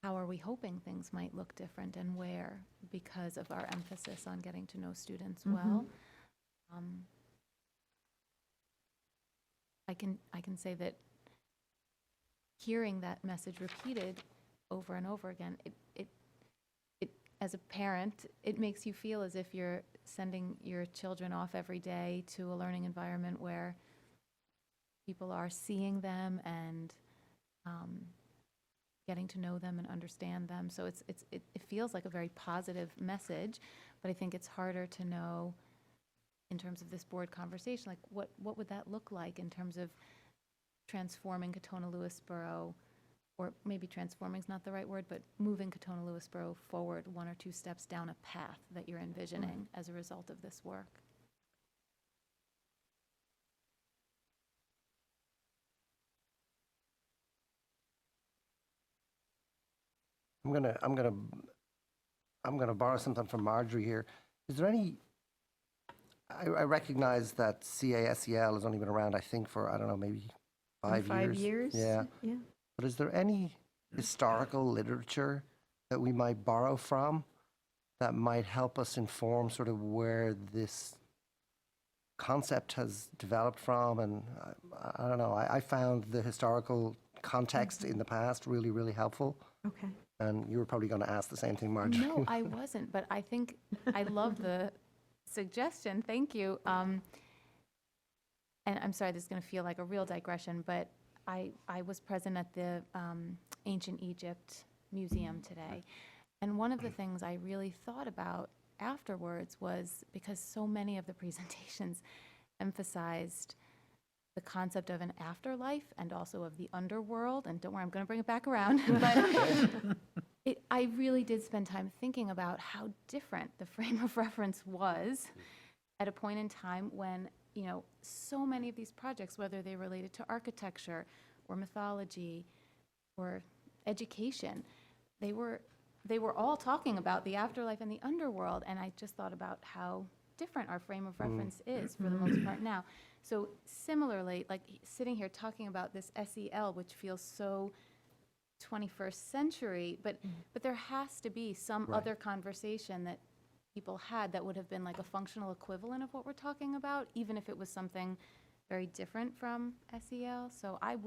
[SPEAKER 1] how are we hoping things might look different and where because of our emphasis on getting to know students well. I can say that hearing that message repeated over and over again, it as a parent, it makes you feel as if you're sending your children off every day to a learning environment where people are seeing them and getting to know them and understand them. So it feels like a very positive message, but I think it's harder to know in terms of this board conversation, like what would that look like in terms of transforming Katonah-Lewisboro, or maybe transforming is not the right word, but moving Katonah-Lewisboro forward one or two steps down a path that you're envisioning as a result of this work.
[SPEAKER 3] I'm gonna borrow something from Marjorie here. Is there any? I recognize that CASEL has only been around, I think, for I don't know, maybe 5 years.
[SPEAKER 10] 5 years?
[SPEAKER 3] Yeah.
[SPEAKER 10] Yeah.
[SPEAKER 3] But is there any historical literature that we might borrow from that might help us inform sort of where this concept has developed from? And I don't know. I found the historical context in the past really, really helpful.
[SPEAKER 10] Okay.
[SPEAKER 3] And you were probably going to ask the same thing, Marjorie.
[SPEAKER 1] No, I wasn't, but I think I love the suggestion. Thank you. And I'm sorry, this is going to feel like a real digression, but I was present at the Ancient Egypt Museum today. And one of the things I really thought about afterwards was because so many of the presentations emphasized the concept of an afterlife and also of the underworld. And don't worry, I'm going to bring it back around. But I really did spend time thinking about how different the frame of reference was at a point in time when you know, so many of these projects, whether they related to architecture or mythology or education, they were all talking about the afterlife and the underworld, and I just thought about how different our frame of reference is for the most part now. So similarly, like sitting here talking about this SEL, which feels so 21st century, but there has to be some other conversation that people had that would have been like a functional equivalent of what we're talking about, even if it was something very different from SEL. So I'd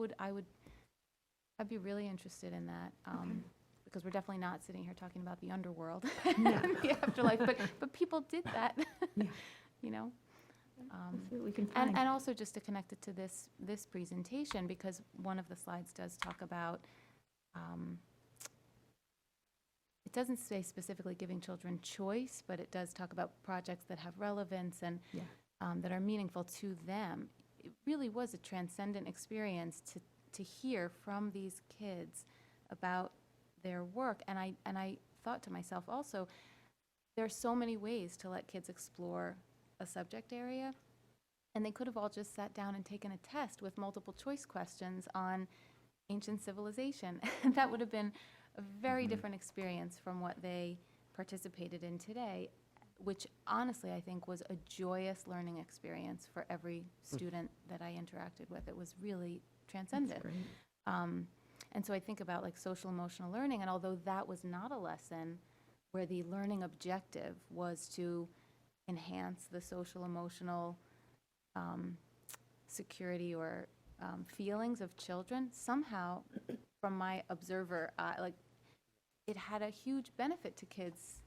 [SPEAKER 1] be really interested in that, because we're definitely not sitting here talking about the underworld and the afterlife, but people did that, you know?
[SPEAKER 10] See what we can find.
[SPEAKER 1] And also just to connect it to this presentation, because one of the slides does talk about, it doesn't say specifically giving children choice, but it does talk about projects that have relevance and that are meaningful to them. It really was a transcendent experience to hear from these kids about their work. And I thought to myself also, there are so many ways to let kids explore a subject area, and they could have all just sat down and taken a test with multiple choice questions on ancient civilization. And that would have been a very different experience from what they participated in today, which honestly I think was a joyous learning experience for every student that I interacted with. It was really transcendent. And so I think about like social emotional learning, and although that was not a lesson where the learning objective was to enhance the social emotional security or feelings of children, somehow from my observer, like it had a huge benefit to kids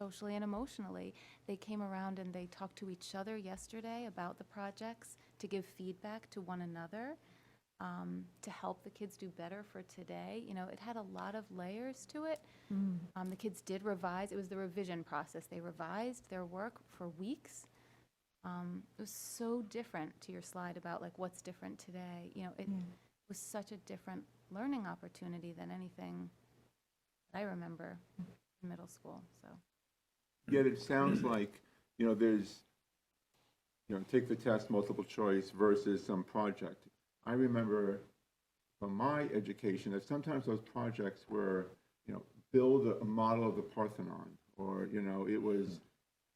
[SPEAKER 1] socially and emotionally. They came around and they talked to each other yesterday about the projects, to give feedback to one another, to help the kids do better for today. You know, it had a lot of layers to it. The kids did revise. It was the revision process. They revised their work for weeks. It was so different to your slide about like what's different today. You know, it was such a different learning opportunity than anything that I remember in middle school. So.
[SPEAKER 4] Yet it sounds like, you know, there's, you know, take the test, multiple choice versus some project. I remember from my education that sometimes those projects were, you know, build a model of the Parthenon, or, you know, it was,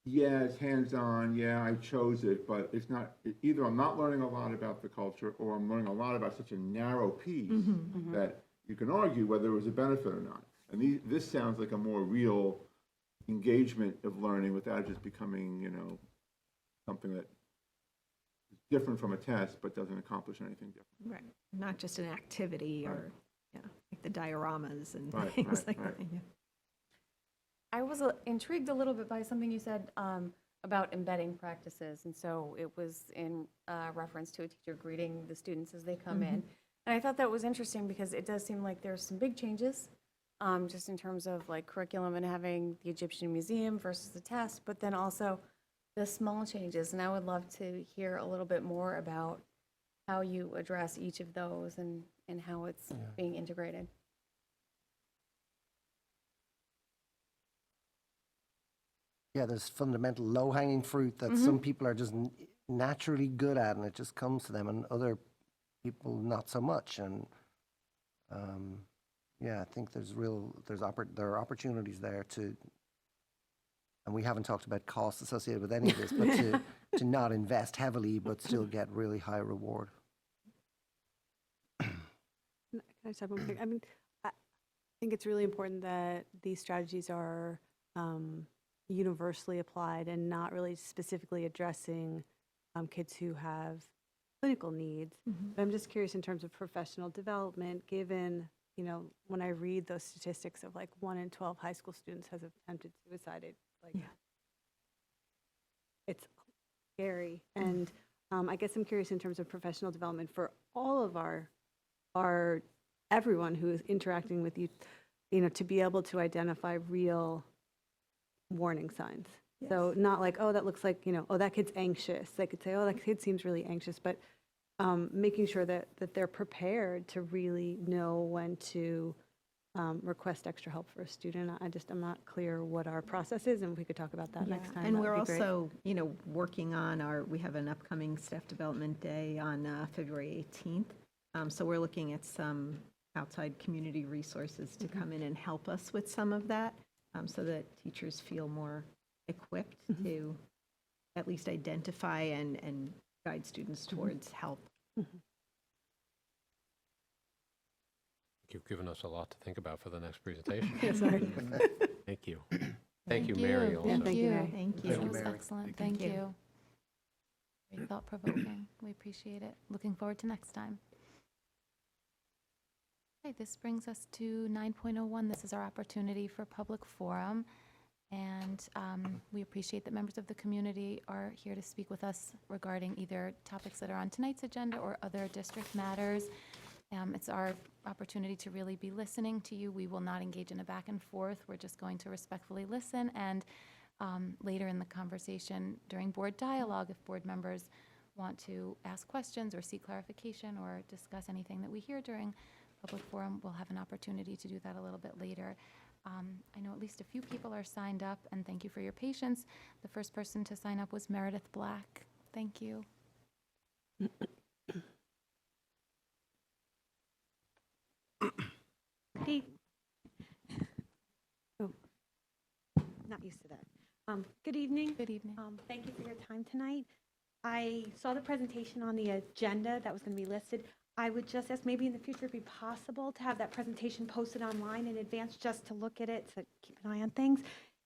[SPEAKER 4] yeah, it's hands-on, yeah, I chose it, but it's not, either I'm not learning a lot about the culture, or I'm learning a lot about such a narrow piece that you can argue whether it was a benefit or not. And this sounds like a more real engagement of learning without just becoming, you know, something that is different from a test but doesn't accomplish anything different.
[SPEAKER 10] Right, not just an activity or, like the dioramas and
[SPEAKER 4] Right,
[SPEAKER 10] things
[SPEAKER 4] right,
[SPEAKER 10] like
[SPEAKER 4] right.
[SPEAKER 10] that.
[SPEAKER 8] I was intrigued a little bit by something you said about embedding practices. And so it was in reference to a teacher greeting the students as they come in. And I thought that was interesting because it does seem like there's some big changes just in terms of like curriculum and having the Egyptian Museum versus the test, but then also the small changes. And I would love to hear a little bit more about how you address each of those and how it's being integrated.
[SPEAKER 3] Yeah, there's fundamental low-hanging fruit that some people are just naturally good at, and it just comes to them, and other people not so much. And yeah, I think there are opportunities there to, and we haven't talked about costs associated with any of this, but to not invest heavily but still get really high reward.
[SPEAKER 9] Can I just have one thing? I mean, I think it's really important that these strategies are universally applied and not really specifically addressing kids who have clinical needs. But I'm just curious in terms of professional development, given, you know, when I read those statistics of like 1 in 12 high school students has attempted suicide, it's scary. And I guess I'm curious in terms of professional development for all of everyone who is interacting with you, you know, to be able to identify real warning signs. So not like, oh, that looks like, you know, oh, that kid's anxious. They could say, oh, that kid seems really anxious, but making sure that they're prepared to really know when to request extra help for a student. I'm not clear what our process is, and if we could talk about that next time.
[SPEAKER 10] And
[SPEAKER 9] that
[SPEAKER 10] we're
[SPEAKER 9] would be great.
[SPEAKER 10] also, working on we have an upcoming staff development day on February 18th. So we're looking at some outside community resources to come in and help us with some of that, so that teachers feel more equipped to at least identify and guide students towards help.
[SPEAKER 7] You've given us a lot to think about for the next presentation.
[SPEAKER 9] Sorry.
[SPEAKER 7] Thank you. Thank you, Mary, also.
[SPEAKER 9] Thank you, Mary.
[SPEAKER 10] Thank
[SPEAKER 1] That
[SPEAKER 10] you.
[SPEAKER 1] was excellent. Thank you. Very thought-provoking. We appreciate it. Looking forward to next time. Okay, this brings us to 9.01. This is our opportunity for public forum. And we appreciate that members of the community are here to speak with us regarding either topics that are on tonight's agenda or other district matters. It's our opportunity to really be listening to you. We will not engage in a back and forth. We're just going to respectfully listen. And later in the conversation, during board dialogue, if board members want to ask questions or seek clarification or discuss anything that we hear during public forum, we'll have an opportunity to do that a little bit later. I know at least a few people are signed up, and thank you for your patience. The first person to sign up was Meredith Black. Thank you.
[SPEAKER 11] Not used to that. Good evening.
[SPEAKER 1] Good evening.
[SPEAKER 11] Thank you for your time tonight. I saw the presentation on the agenda that was going to be listed. I would just ask maybe in the future it'd be possible to have that presentation posted online in advance just to look at it, to keep an eye on things.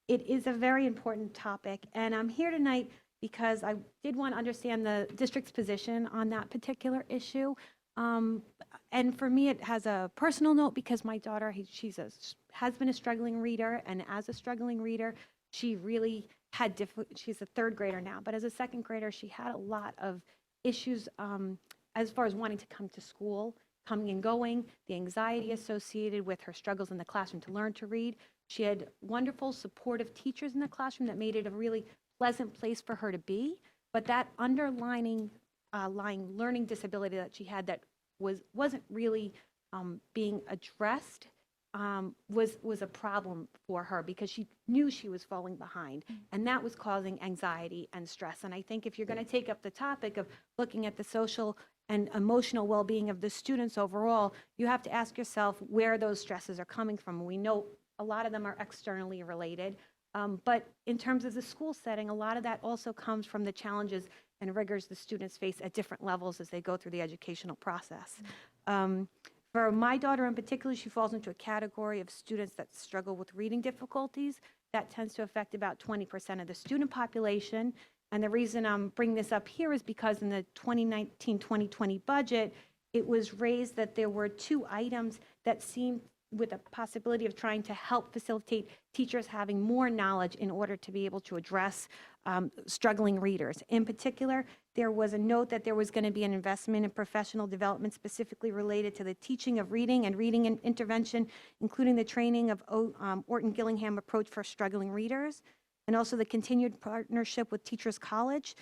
[SPEAKER 11] It is a very important topic, and I'm here tonight because I did want to understand the district's position on that particular issue. And for me, it has a personal note because my daughter, has been a struggling reader, and as a struggling reader, she really had she's a third grader now, but as a second grader, she had a lot of issues as far as wanting to come to school, coming and going, the anxiety associated with her struggles in the classroom to learn to read. She had wonderful, supportive teachers in the classroom that made it a really pleasant place for her to be, but that underlying learning disability that she had that wasn't really being addressed was a problem for her because she knew she was falling behind, and that was causing anxiety and stress. And I think if you're going to take up the topic of looking at the social and emotional well-being of the students overall, you have to ask yourself where those stresses are coming from. We know a lot of them are externally related, but in terms of the school setting, a lot of that also comes from the challenges and rigors the students face at different levels as they go through the educational process. For my daughter in particular, she falls into a category of students that struggle with reading difficulties. That tends to affect about 20% of the student population. And the reason I'm bringing this up here is because in the 2019-2020 budget, it was raised that there were 2 items that seemed with a possibility of trying to help facilitate teachers having more knowledge in order to be able to address struggling readers. In particular, there was a note that there was going to be an investment in professional development specifically related to the teaching of reading and reading intervention, including the training of Orton Gillingham approach for struggling readers, and also the continued partnership with Teachers College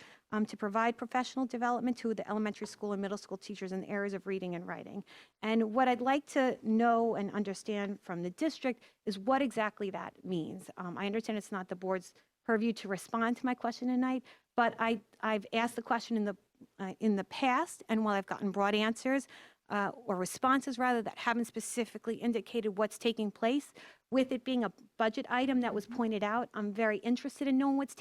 [SPEAKER 11] to provide professional development to the elementary school and middle school teachers in the areas of reading and writing. And what I'd like to know and understand from the district is what exactly that means. I understand it's not the board's purview to respond to my question tonight, but I've asked the question in the past, and while I've gotten broad answers, or responses rather, that haven't specifically indicated what's taking place. With it being a budget item that was pointed out, I'm very interested in knowing what's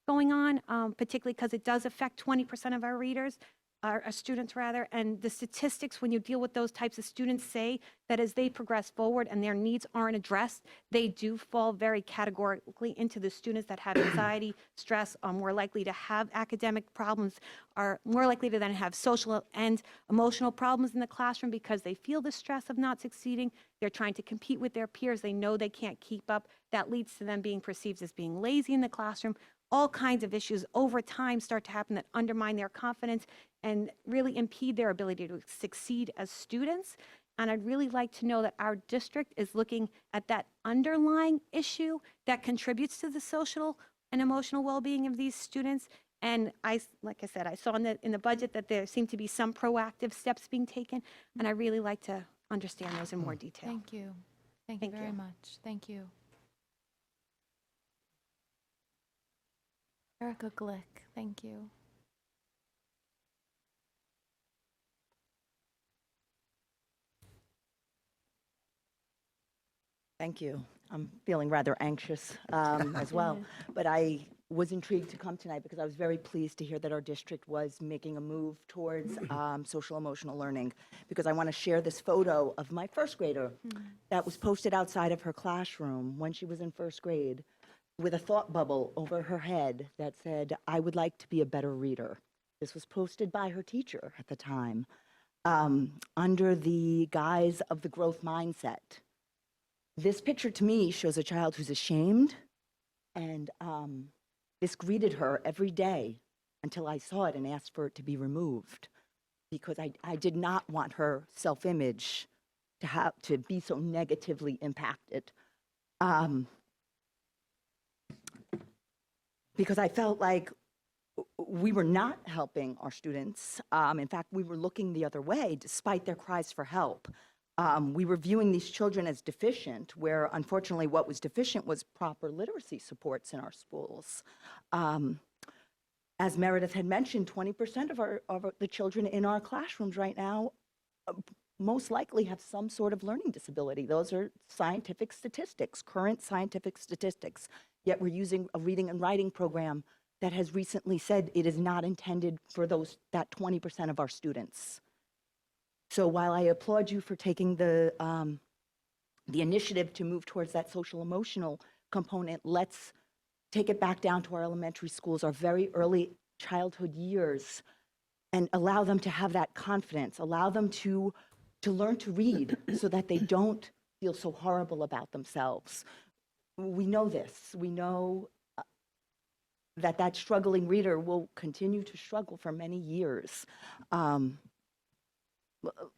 [SPEAKER 11] going on, particularly because it does affect 20% of our readers, our students rather, and the statistics when you deal with those types of students say that as they progress forward and their needs aren't addressed, they do fall very categorically into the students that have anxiety, stress, are more likely to have academic problems, are more likely to then have social and emotional problems in the classroom because they feel the stress of not succeeding. They're trying to compete with their peers. They know they can't keep up. That leads to them being perceived as being lazy in the classroom. All kinds of issues over time start to happen that undermine their confidence and really impede their ability to succeed as students. And I'd really like to know that our district is looking at that underlying issue that contributes to the social and emotional well-being of these students. And like I said, I saw in the budget that there seem to be some proactive steps being taken, and I'd really like to understand those in more detail.
[SPEAKER 1] Thank you. Thank you
[SPEAKER 11] Thank
[SPEAKER 1] very
[SPEAKER 11] you.
[SPEAKER 1] much. Thank you. Erica Glick, thank you.
[SPEAKER 12] Thank you. I'm feeling rather anxious as well. But I was intrigued to come tonight because I was very pleased to hear that our district was making a move towards social emotional learning, because I want to share this photo of my first grader that was posted outside of her classroom when she was in first grade with a thought bubble over her head that said, "I would like to be a better reader." This was posted by her teacher at the time under the guise of the growth mindset. This picture to me shows a child who's ashamed, and this greeted her every day until I saw it and asked for it to be removed, because I did not want her self-image to be so negatively impacted. Because I felt like we were not helping our students. In fact, we were looking the other way despite their cries for help. We were viewing these children as deficient, where unfortunately what was deficient was proper literacy supports in our schools. As Meredith had mentioned, 20% of the children in our classrooms right now most likely have some sort of learning disability. Those are scientific statistics, current scientific statistics. Yet we're using a reading and writing program that has recently said it is not intended for that 20% of our students. So while I applaud you for taking the initiative to move towards that social emotional component, let's take it back down to our elementary schools, our very early childhood years, and allow them to have that confidence, allow them to learn to read so that they don't feel so horrible about themselves. We know this. We know that struggling reader will continue to struggle for many years.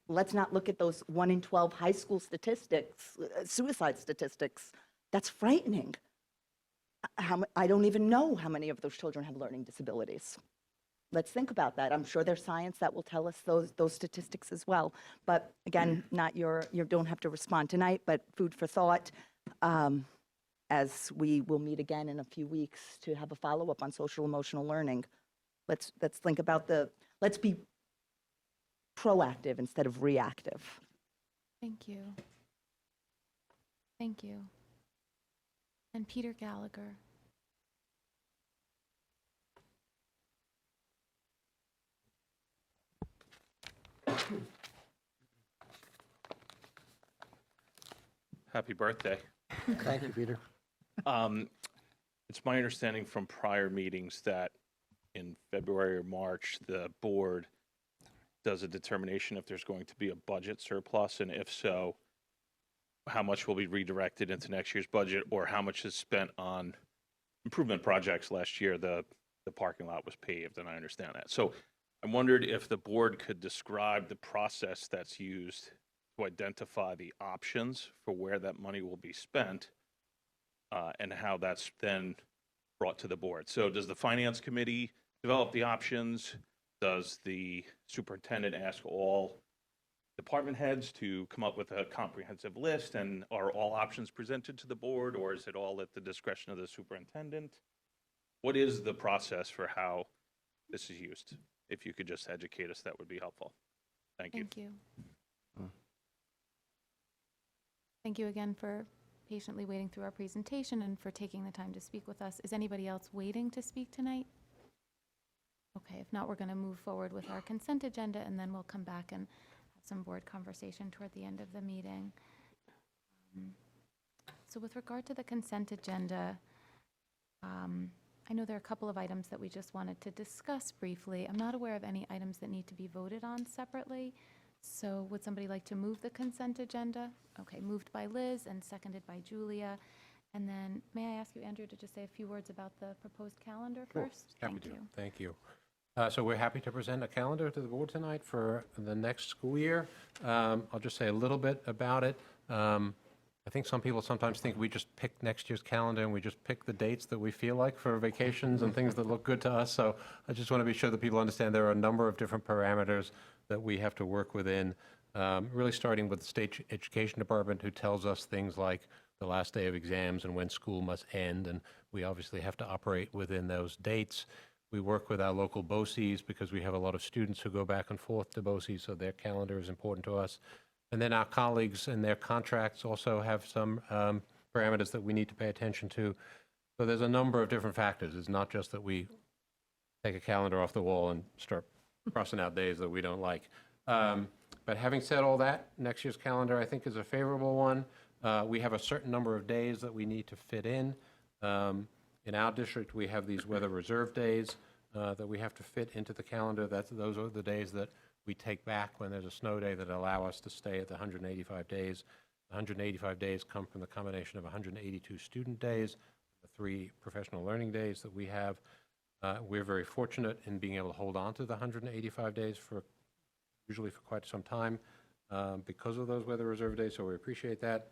[SPEAKER 12] Let's not look at those 1 in 12 high school statistics, suicide statistics. That's frightening. I don't even know how many of those children have learning disabilities. Let's think about that. I'm sure there's science that will tell us those statistics as well. But again, you don't have to respond tonight, but food for thought, as we will meet again in a few weeks to have a follow-up on social emotional learning. Let's think about let's be proactive instead of reactive.
[SPEAKER 1] Thank you. Thank you. And Peter Gallagher.
[SPEAKER 13] Happy birthday.
[SPEAKER 3] Thank you, Peter.
[SPEAKER 13] It's my understanding from prior meetings that in February or March, the board does a determination if there's going to be a budget surplus, and if so, how much will be redirected into next year's budget, or how much is spent on improvement projects. Last year, the parking lot was paved, and I understand that. So I wondered if the board could describe the process that's used to identify the options for where that money will be spent, and how that's then brought to the board. So does the finance committee develop the options? Does the superintendent ask all department heads to come up with a comprehensive list, and are all options presented to the board, or is it all at the discretion of the superintendent? What is the process for how this is used? If you could just educate us, that would be helpful. Thank you.
[SPEAKER 1] Thank you. Thank you again for patiently waiting through our presentation and for taking the time to speak with us. Is anybody else waiting to speak tonight? Okay, if not, we're going to move forward with our consent agenda, and then we'll come back and have some board conversation toward the end of the meeting. So with regard to the consent agenda, I know there are a couple of items that we just wanted to discuss briefly. I'm not aware of any items that need to be voted on separately. So would somebody like to move the consent agenda? Okay, moved by Liz and seconded by Julia. And then may I ask you, Andrew, to just say a few words about the proposed calendar first?
[SPEAKER 7] Happy
[SPEAKER 1] Thank
[SPEAKER 7] to.
[SPEAKER 1] you.
[SPEAKER 7] Thank you. So we're happy to present a calendar to the board tonight for the next school year. I'll just say a little bit about it. I think some people sometimes think we just pick next year's calendar and we just pick the dates that we feel like for vacations and things that look good to us. So I just want to be sure that people understand there are a number of different parameters that we have to work within really starting with the state education department, who tells us things like the last day of exams and when school must end, and we obviously have to operate within those dates. We work with our local BOCES because we have a lot of students who go back and forth to BOCES, so their calendar is important to us. And then our colleagues and their contracts also have some parameters that we need to pay attention to. So there's a number of different factors. It's not just that we take a calendar off the wall and start crossing out days that we don't like. But having said all that, next year's calendar, I think, is a favorable one. We have a certain number of days that we need to fit in. In our district, we have these weather reserve days that we have to fit into the calendar. Those are the days that we take back when there's a snow day that allow us to stay at the 185 days. The 185 days come from the combination of 182 student days, the 3 professional learning days that we have. We're very fortunate in being able to hold on to the 185 days usually for quite some time because of those weather reserve days, so we appreciate that.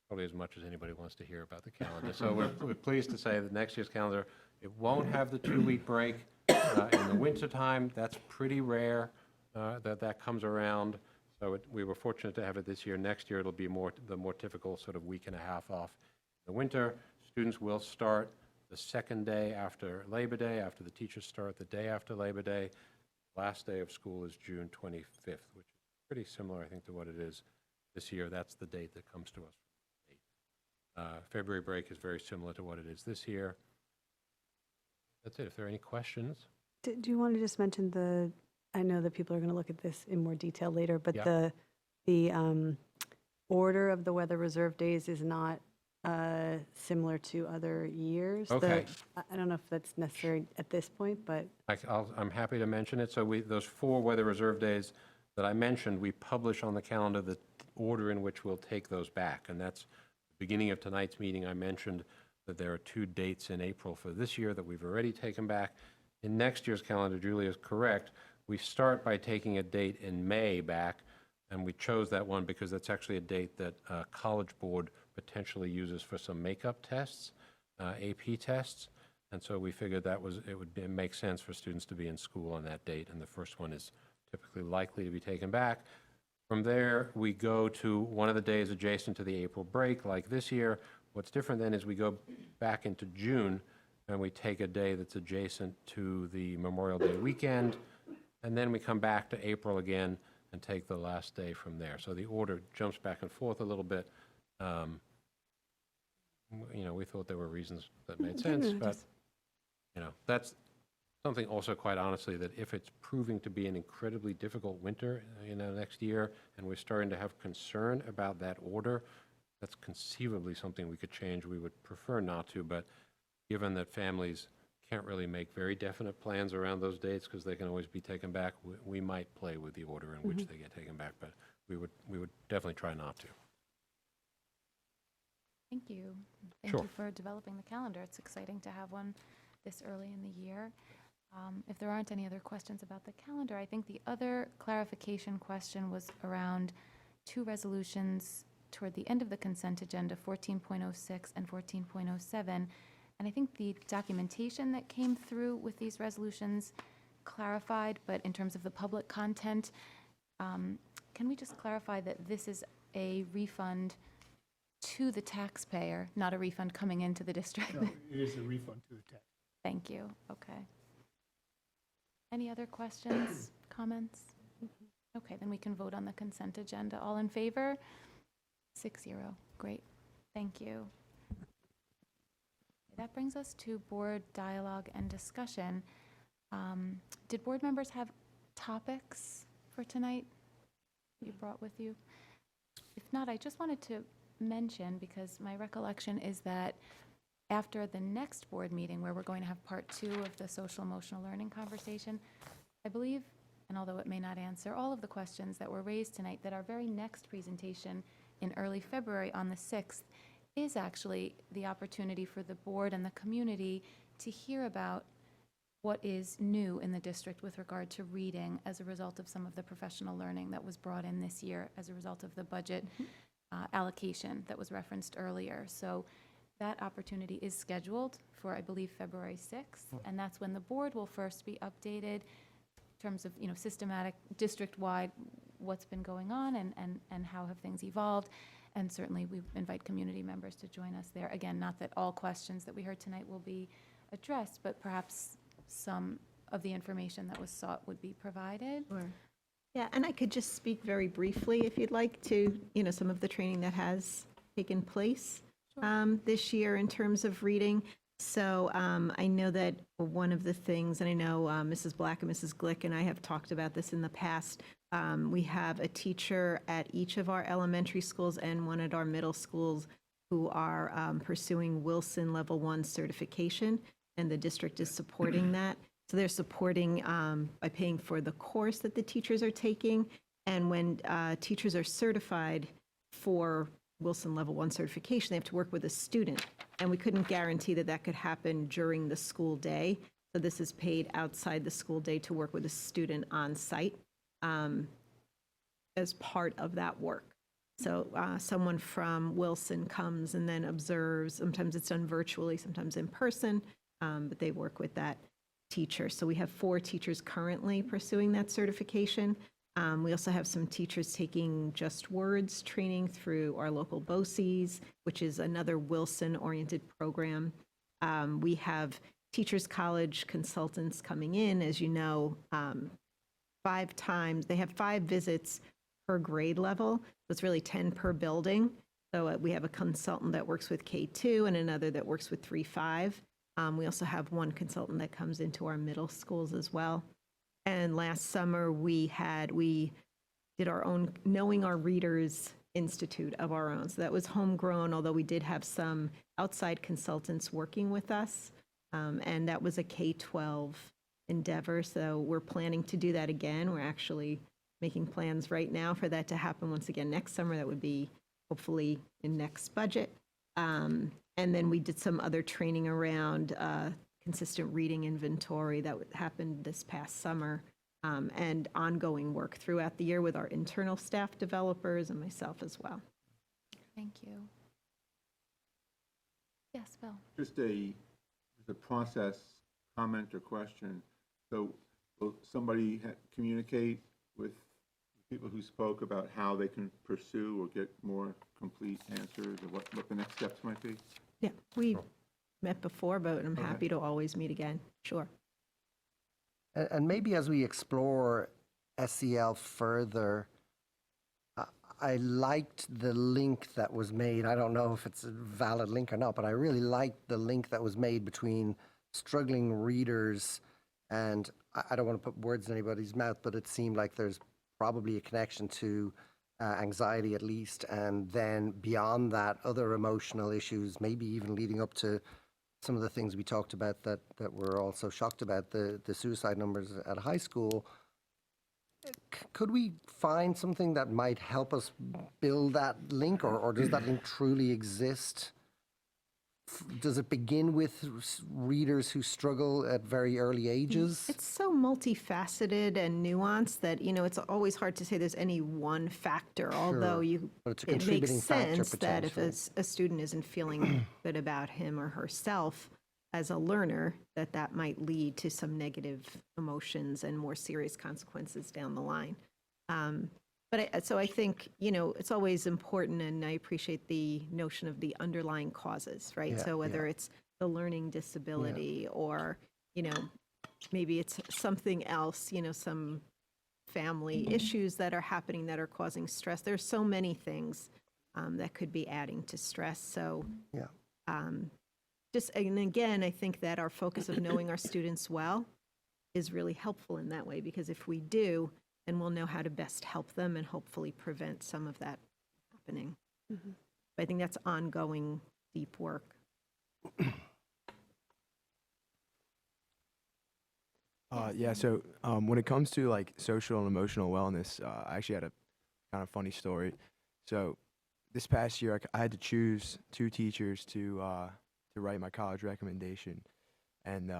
[SPEAKER 7] Probably as much as anybody wants to hear about the calendar. So we're pleased to say that next year's calendar, it won't have the 2-week break in the wintertime. That's pretty rare that comes around. So we were fortunate to have it this year. Next year, it'll be the more typical sort of week and a half off in the winter. Students will start the second day after Labor Day, after the teachers start the day after Labor Day. Last day of school is June 25th, which is pretty similar, I think, to what it is this year. That's the date that comes to us. February break is very similar to what it is this year. That's it. If there are any questions.
[SPEAKER 9] Do you want to just mention I know that people are going to look at this in more detail later, but
[SPEAKER 7] Yeah.
[SPEAKER 9] the order of the weather reserve days is not similar to other years.
[SPEAKER 7] Okay.
[SPEAKER 9] I don't know if that's necessary at this point, but
[SPEAKER 7] I'm happy to mention it. So those 4 weather reserve days that I mentioned, we publish on the calendar the order in which we'll take those back. And that's the beginning of tonight's meeting. I mentioned that there are 2 dates in April for this year that we've already taken back. In next year's calendar, Julia is correct. We start by taking a date in May back, and we chose that one because that's actually a date that College Board potentially uses for some makeup tests, AP tests. And so we figured it would make sense for students to be in school on that date, and the first one is typically likely to be taken back. From there, we go to one of the days adjacent to the April break, like this year. What's different then is we go back into June, and we take a day that's adjacent to the Memorial Day weekend, and then we come back to April again and take the last day from there. So the order jumps back and forth a little bit. We thought there were reasons that made sense, but, that's something also, quite honestly, that if it's proving to be an incredibly difficult winter, next year, and we're starting to have concern about that order, that's conceivably something we could change. We would prefer not to, but given that families can't really make very definite plans around those dates because they can always be taken back, we might play with the order in which they get taken back, but we would definitely try not to.
[SPEAKER 1] Thank you. Thank
[SPEAKER 7] Sure.
[SPEAKER 1] you for developing the calendar. It's exciting to have one this early in the year. If there aren't any other questions about the calendar, I think the other clarification question was around 2 resolutions toward the end of the consent agenda, 14.06 and 14.07. And I think the documentation that came through with these resolutions clarified, but in terms of the public content, can we just clarify that this is a refund to the taxpayer, not a refund coming into the district?
[SPEAKER 14] No, it is a refund to the tax.
[SPEAKER 1] Thank you. Okay. Any other questions, comments? Okay, then we can vote on the consent agenda. All in favor? 6-0. Great. Thank you. That brings us to board dialogue and discussion. Did board members have topics for tonight you brought with you? If not, I just wanted to mention, because my recollection is that after the next board meeting, where we're going to have part 2 of the social emotional learning conversation, I believe, and although it may not answer all of the questions that were raised tonight, that our very next presentation in early February on the 6th is actually the opportunity for the board and the community to hear about what is new in the district with regard to reading as a result of some of the professional learning that was brought in this year as a result of the budget allocation that was referenced earlier. So that opportunity is scheduled for, I believe, February 6th, and that's when the board will first be updated in terms of, systematic, district-wide, what's been going on and how have things evolved. And certainly, we invite community members to join us there. Again, not that all questions that we heard tonight will be addressed, but perhaps some of the information that was sought would be provided.
[SPEAKER 10] Sure. Yeah, and I could just speak very briefly, if you'd like, to, some of the training that has taken place this year in terms of reading. So I know that one of the things, and I know Mrs. Black and Mrs. Glick and I have talked about this in the past, we have a teacher at each of our elementary schools and one at our middle schools who are pursuing Wilson Level 1 certification, and the district is supporting that. So they're supporting by paying for the course that the teachers are taking. And when teachers are certified for Wilson Level 1 certification, they have to work with a student. And we couldn't guarantee that that could happen during the school day. So this is paid outside the school day to work with a student on site as part of that work. So someone from Wilson comes and then observes. Sometimes it's done virtually, sometimes in person, but they work with that teacher. So we have 4 teachers currently pursuing that certification. We also have some teachers taking Just Words training through our local BOCES, which is another Wilson-oriented program. We have Teachers College consultants coming in, as you know, 5 times. They have 5 visits per grade level. So it's really 10 per building. So we have a consultant that works with K2 and another that works with 3-5. We also have one consultant that comes into our middle schools as well. And last summer, we did our own Knowing Our Readers Institute of our own. So that was homegrown, although we did have some outside consultants working with us. And that was a K-12 endeavor. So we're planning to do that again. We're actually making plans right now for that to happen once again next summer. That would be hopefully in next budget. And then we did some other training around consistent reading inventory that happened this past summer, and ongoing work throughout the year with our internal staff developers and myself as well.
[SPEAKER 1] Thank you. Yes, Bill.
[SPEAKER 4] Just a process comment or question. So will somebody communicate with people who spoke about how they can pursue or get more complete answers, or what the next steps might be?
[SPEAKER 10] Yeah, we met before, but I'm happy to always meet again. Sure.
[SPEAKER 3] And maybe as we explore SEL further, I liked the link that was made. I don't know if it's a valid link or not, but I really liked the link that was made between struggling readers and, I don't want to put words in anybody's mouth, but it seemed like there's probably a connection to anxiety at least, and then beyond that, other emotional issues, maybe even leading up to some of the things we talked about that we're also shocked about, the suicide numbers at high school. Could we find something that might help us build that link, or does that link truly exist? Does it begin with readers who struggle at very early ages?
[SPEAKER 10] It's so multifaceted and nuanced that, it's always hard to say there's any one factor, although
[SPEAKER 3] But it's a
[SPEAKER 10] it
[SPEAKER 3] contributing
[SPEAKER 10] makes
[SPEAKER 3] factor
[SPEAKER 10] sense that if
[SPEAKER 3] potentially.
[SPEAKER 10] a student isn't feeling good about him or herself as a learner, that might lead to some negative emotions and more serious consequences down the line. So I think, it's always important, and I appreciate the notion of the underlying causes, right?
[SPEAKER 3] Yeah,
[SPEAKER 10] So whether it's the learning disability or, maybe it's something else, some family issues that are happening that are causing stress. There's so many things that could be adding to stress. So and again, I think that our focus of knowing our students well is really helpful in that way, because if we do, then we'll know how to best help them and hopefully prevent some of that happening.
[SPEAKER 9] Mm-hmm.
[SPEAKER 10] But I think that's ongoing, deep work.
[SPEAKER 6] So when it comes to like social and emotional wellness, I actually had a kind of funny story. So this past year, I had to choose 2 teachers to write my college recommendation, and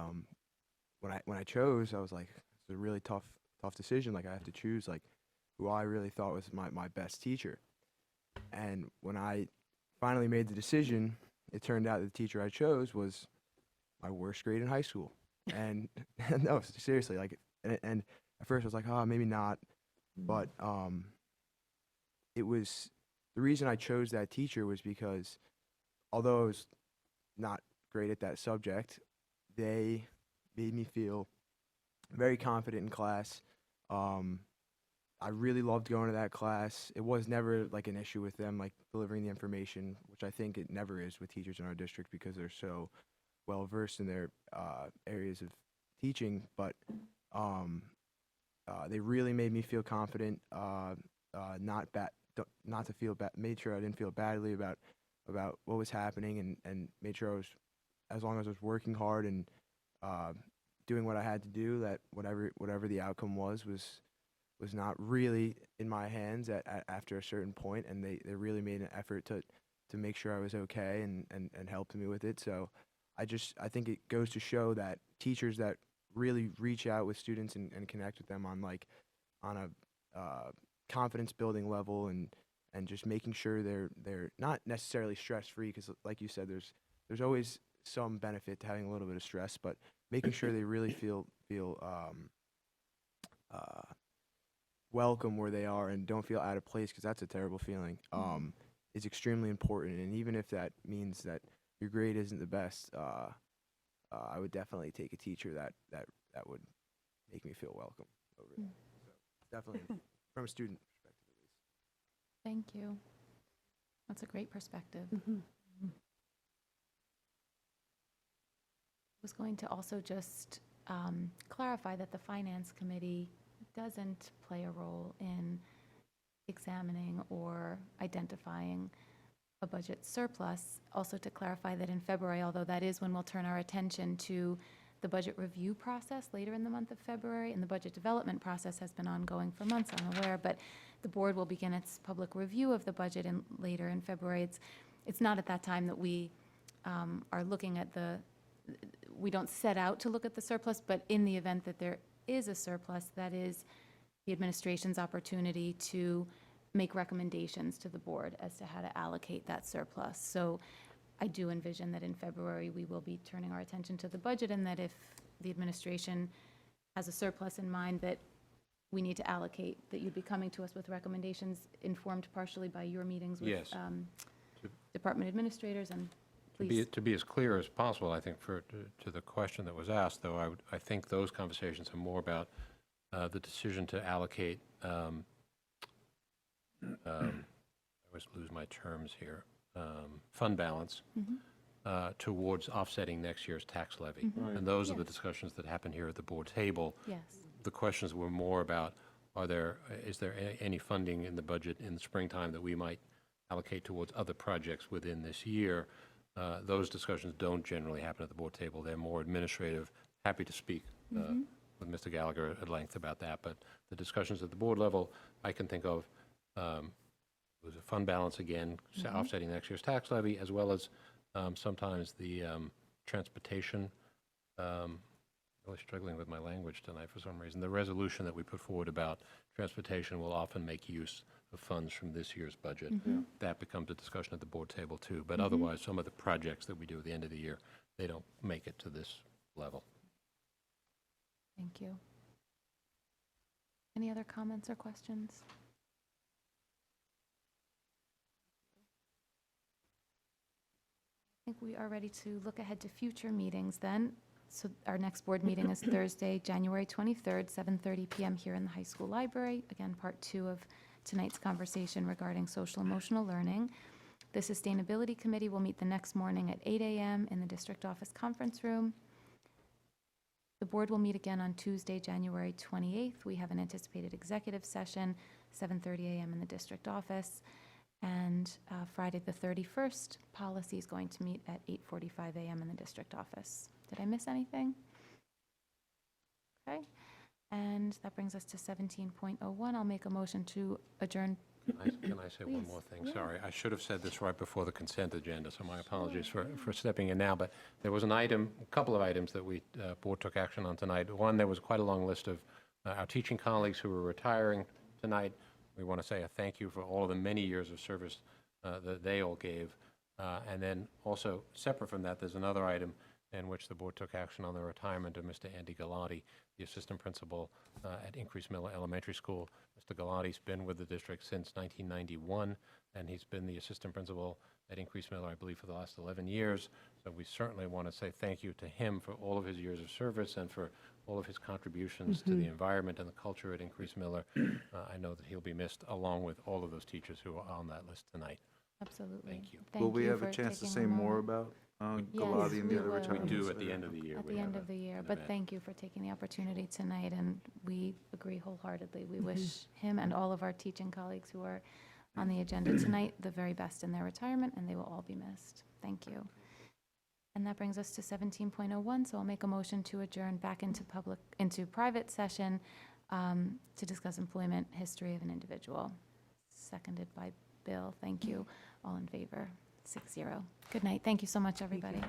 [SPEAKER 6] when I chose, I was like, it's a really tough decision. Like I have to choose like who I really thought was my best teacher. And when I finally made the decision, it turned out the teacher I chose was my worst grade in high school. And no, seriously, like, and at first I was like, oh, maybe not. But it was the reason I chose that teacher was because although I was not great at that subject, they made me feel very confident in class. I really loved going to that class. It was never like an issue with them, like delivering the information, which I think it never is with teachers in our district because they're so well versed in their areas of teaching. But they really made me feel confident, not to feel bad. Made sure I didn't feel badly about what was happening, and made sure I was, as long as I was working hard and doing what I had to do, that whatever the outcome was not really in my hands after a certain point, and they really made an effort to make sure I was okay and helped me with it. So I think it goes to show that teachers that really reach out with students and connect with them on a confidence building level and just making sure they're not necessarily stress free, because like you said, there's always some benefit to having a little bit of stress, but making sure they really feel welcome where they are and don't feel out of place, because that's a terrible feeling, is extremely important. And even if that means that your grade isn't the best, I would definitely take a teacher that would make me feel welcome over there. So definitely from a student perspective at least.
[SPEAKER 1] Thank you. That's a great perspective. I was going to also just clarify that the Finance Committee doesn't play a role in examining or identifying a budget surplus. Also to clarify that in February, although that is when we'll turn our attention to the budget review process later in the month of February, and the budget development process has been ongoing for months, I'm aware, but the board will begin its public review of the budget later in February. It's not at that time that we are looking at we don't set out to look at the surplus, but in the event that there is a surplus, that is the administration's opportunity to make recommendations to the board as to how to allocate that surplus. So I do envision that in February, we will be turning our attention to the budget, and that if the administration has a surplus in mind that we need to allocate, that you'd be coming to us with recommendations informed partially by your meetings with
[SPEAKER 7] Yes.
[SPEAKER 1] department administrators, and please.
[SPEAKER 7] To be as clear as possible, I think to the question that was asked, though, I think those conversations are more about the decision to allocate, I always lose my terms here, fund balance towards offsetting next year's tax levy. And those are the discussions that happen here at the board table.
[SPEAKER 1] Yes.
[SPEAKER 7] The questions were more about, is there any funding in the budget in the springtime that we might allocate towards other projects within this year? Those discussions don't generally happen at the board table. They're more administrative. Happy to speak with Mr. Gallagher at length about that. But the discussions at the board level, I can think of, was a fund balance again, offsetting next year's tax levy, as well as sometimes the transportation. Really struggling with my language tonight for some reason. The resolution that we put forward about transportation will often make use of funds from this year's budget. That becomes a discussion at the board table too. But otherwise, some of the projects that we do at the end of the year, they don't make it to this level.
[SPEAKER 1] Thank you. Any other comments or questions? I think we are ready to look ahead to future meetings then. So our next board meeting is Thursday, January 23rd, 7:30 p.m. here in the high school library. Again, part 2 of tonight's conversation regarding social emotional learning. The Sustainability Committee will meet the next morning at 8 a.m. in the district office conference room. The board will meet again on Tuesday, January 28th. We have an anticipated executive session, 7:30 a.m. in the district office. And Friday, the 31st, policy is going to meet at 8:45 a.m. in the district office. Did I miss anything? Okay. And that brings us to 17.01. I'll make a motion to adjourn.
[SPEAKER 7] Can I say one
[SPEAKER 1] Please.
[SPEAKER 7] more thing?
[SPEAKER 1] Yeah.
[SPEAKER 7] Sorry, I should have said this right before the consent agenda, so my apologies for stepping in now. But there was a couple of items that we board took action on tonight. One, there was quite a long list of our teaching colleagues who were retiring tonight. We want to say a thank you for all of the many years of service that they all gave. And then also, separate from that, there's another item in which the board took action on the retirement of Mr. Andy Galati. the assistant principal at Increase Miller Elementary School. Mr. Galati's been with the district since 1991, and he's been the assistant principal at Increase Miller, I believe, for the last 11 years. So we certainly want to say thank you to him for all of his years of service and for all of his contributions to the environment and the culture at Increase Miller. I know that he'll be missed, along with all of those teachers who are on that list tonight.
[SPEAKER 1] Absolutely.
[SPEAKER 7] Thank you.
[SPEAKER 5] Will we have a
[SPEAKER 1] for
[SPEAKER 5] chance to
[SPEAKER 1] taking
[SPEAKER 5] say
[SPEAKER 1] a
[SPEAKER 5] more
[SPEAKER 1] moment.
[SPEAKER 5] about
[SPEAKER 1] Yes,
[SPEAKER 5] Galati and
[SPEAKER 1] we
[SPEAKER 5] the other
[SPEAKER 1] will.
[SPEAKER 5] retirements?
[SPEAKER 7] We do at the end of the year.
[SPEAKER 1] At
[SPEAKER 7] We
[SPEAKER 1] the
[SPEAKER 7] have
[SPEAKER 1] end
[SPEAKER 7] a-
[SPEAKER 1] of the year,
[SPEAKER 7] an
[SPEAKER 1] but
[SPEAKER 7] event.
[SPEAKER 1] thank you for taking the opportunity tonight, and we agree wholeheartedly. We wish him and all of our teaching colleagues who are on the agenda tonight the very best in their retirement, and they will all be missed. Thank you. And that brings us to 17.01, so I'll make a motion to adjourn back into private session to discuss employment history of an individual. Seconded by Bill. Thank you. All in favor? 6-0. Good night. Thank you so much, everybody.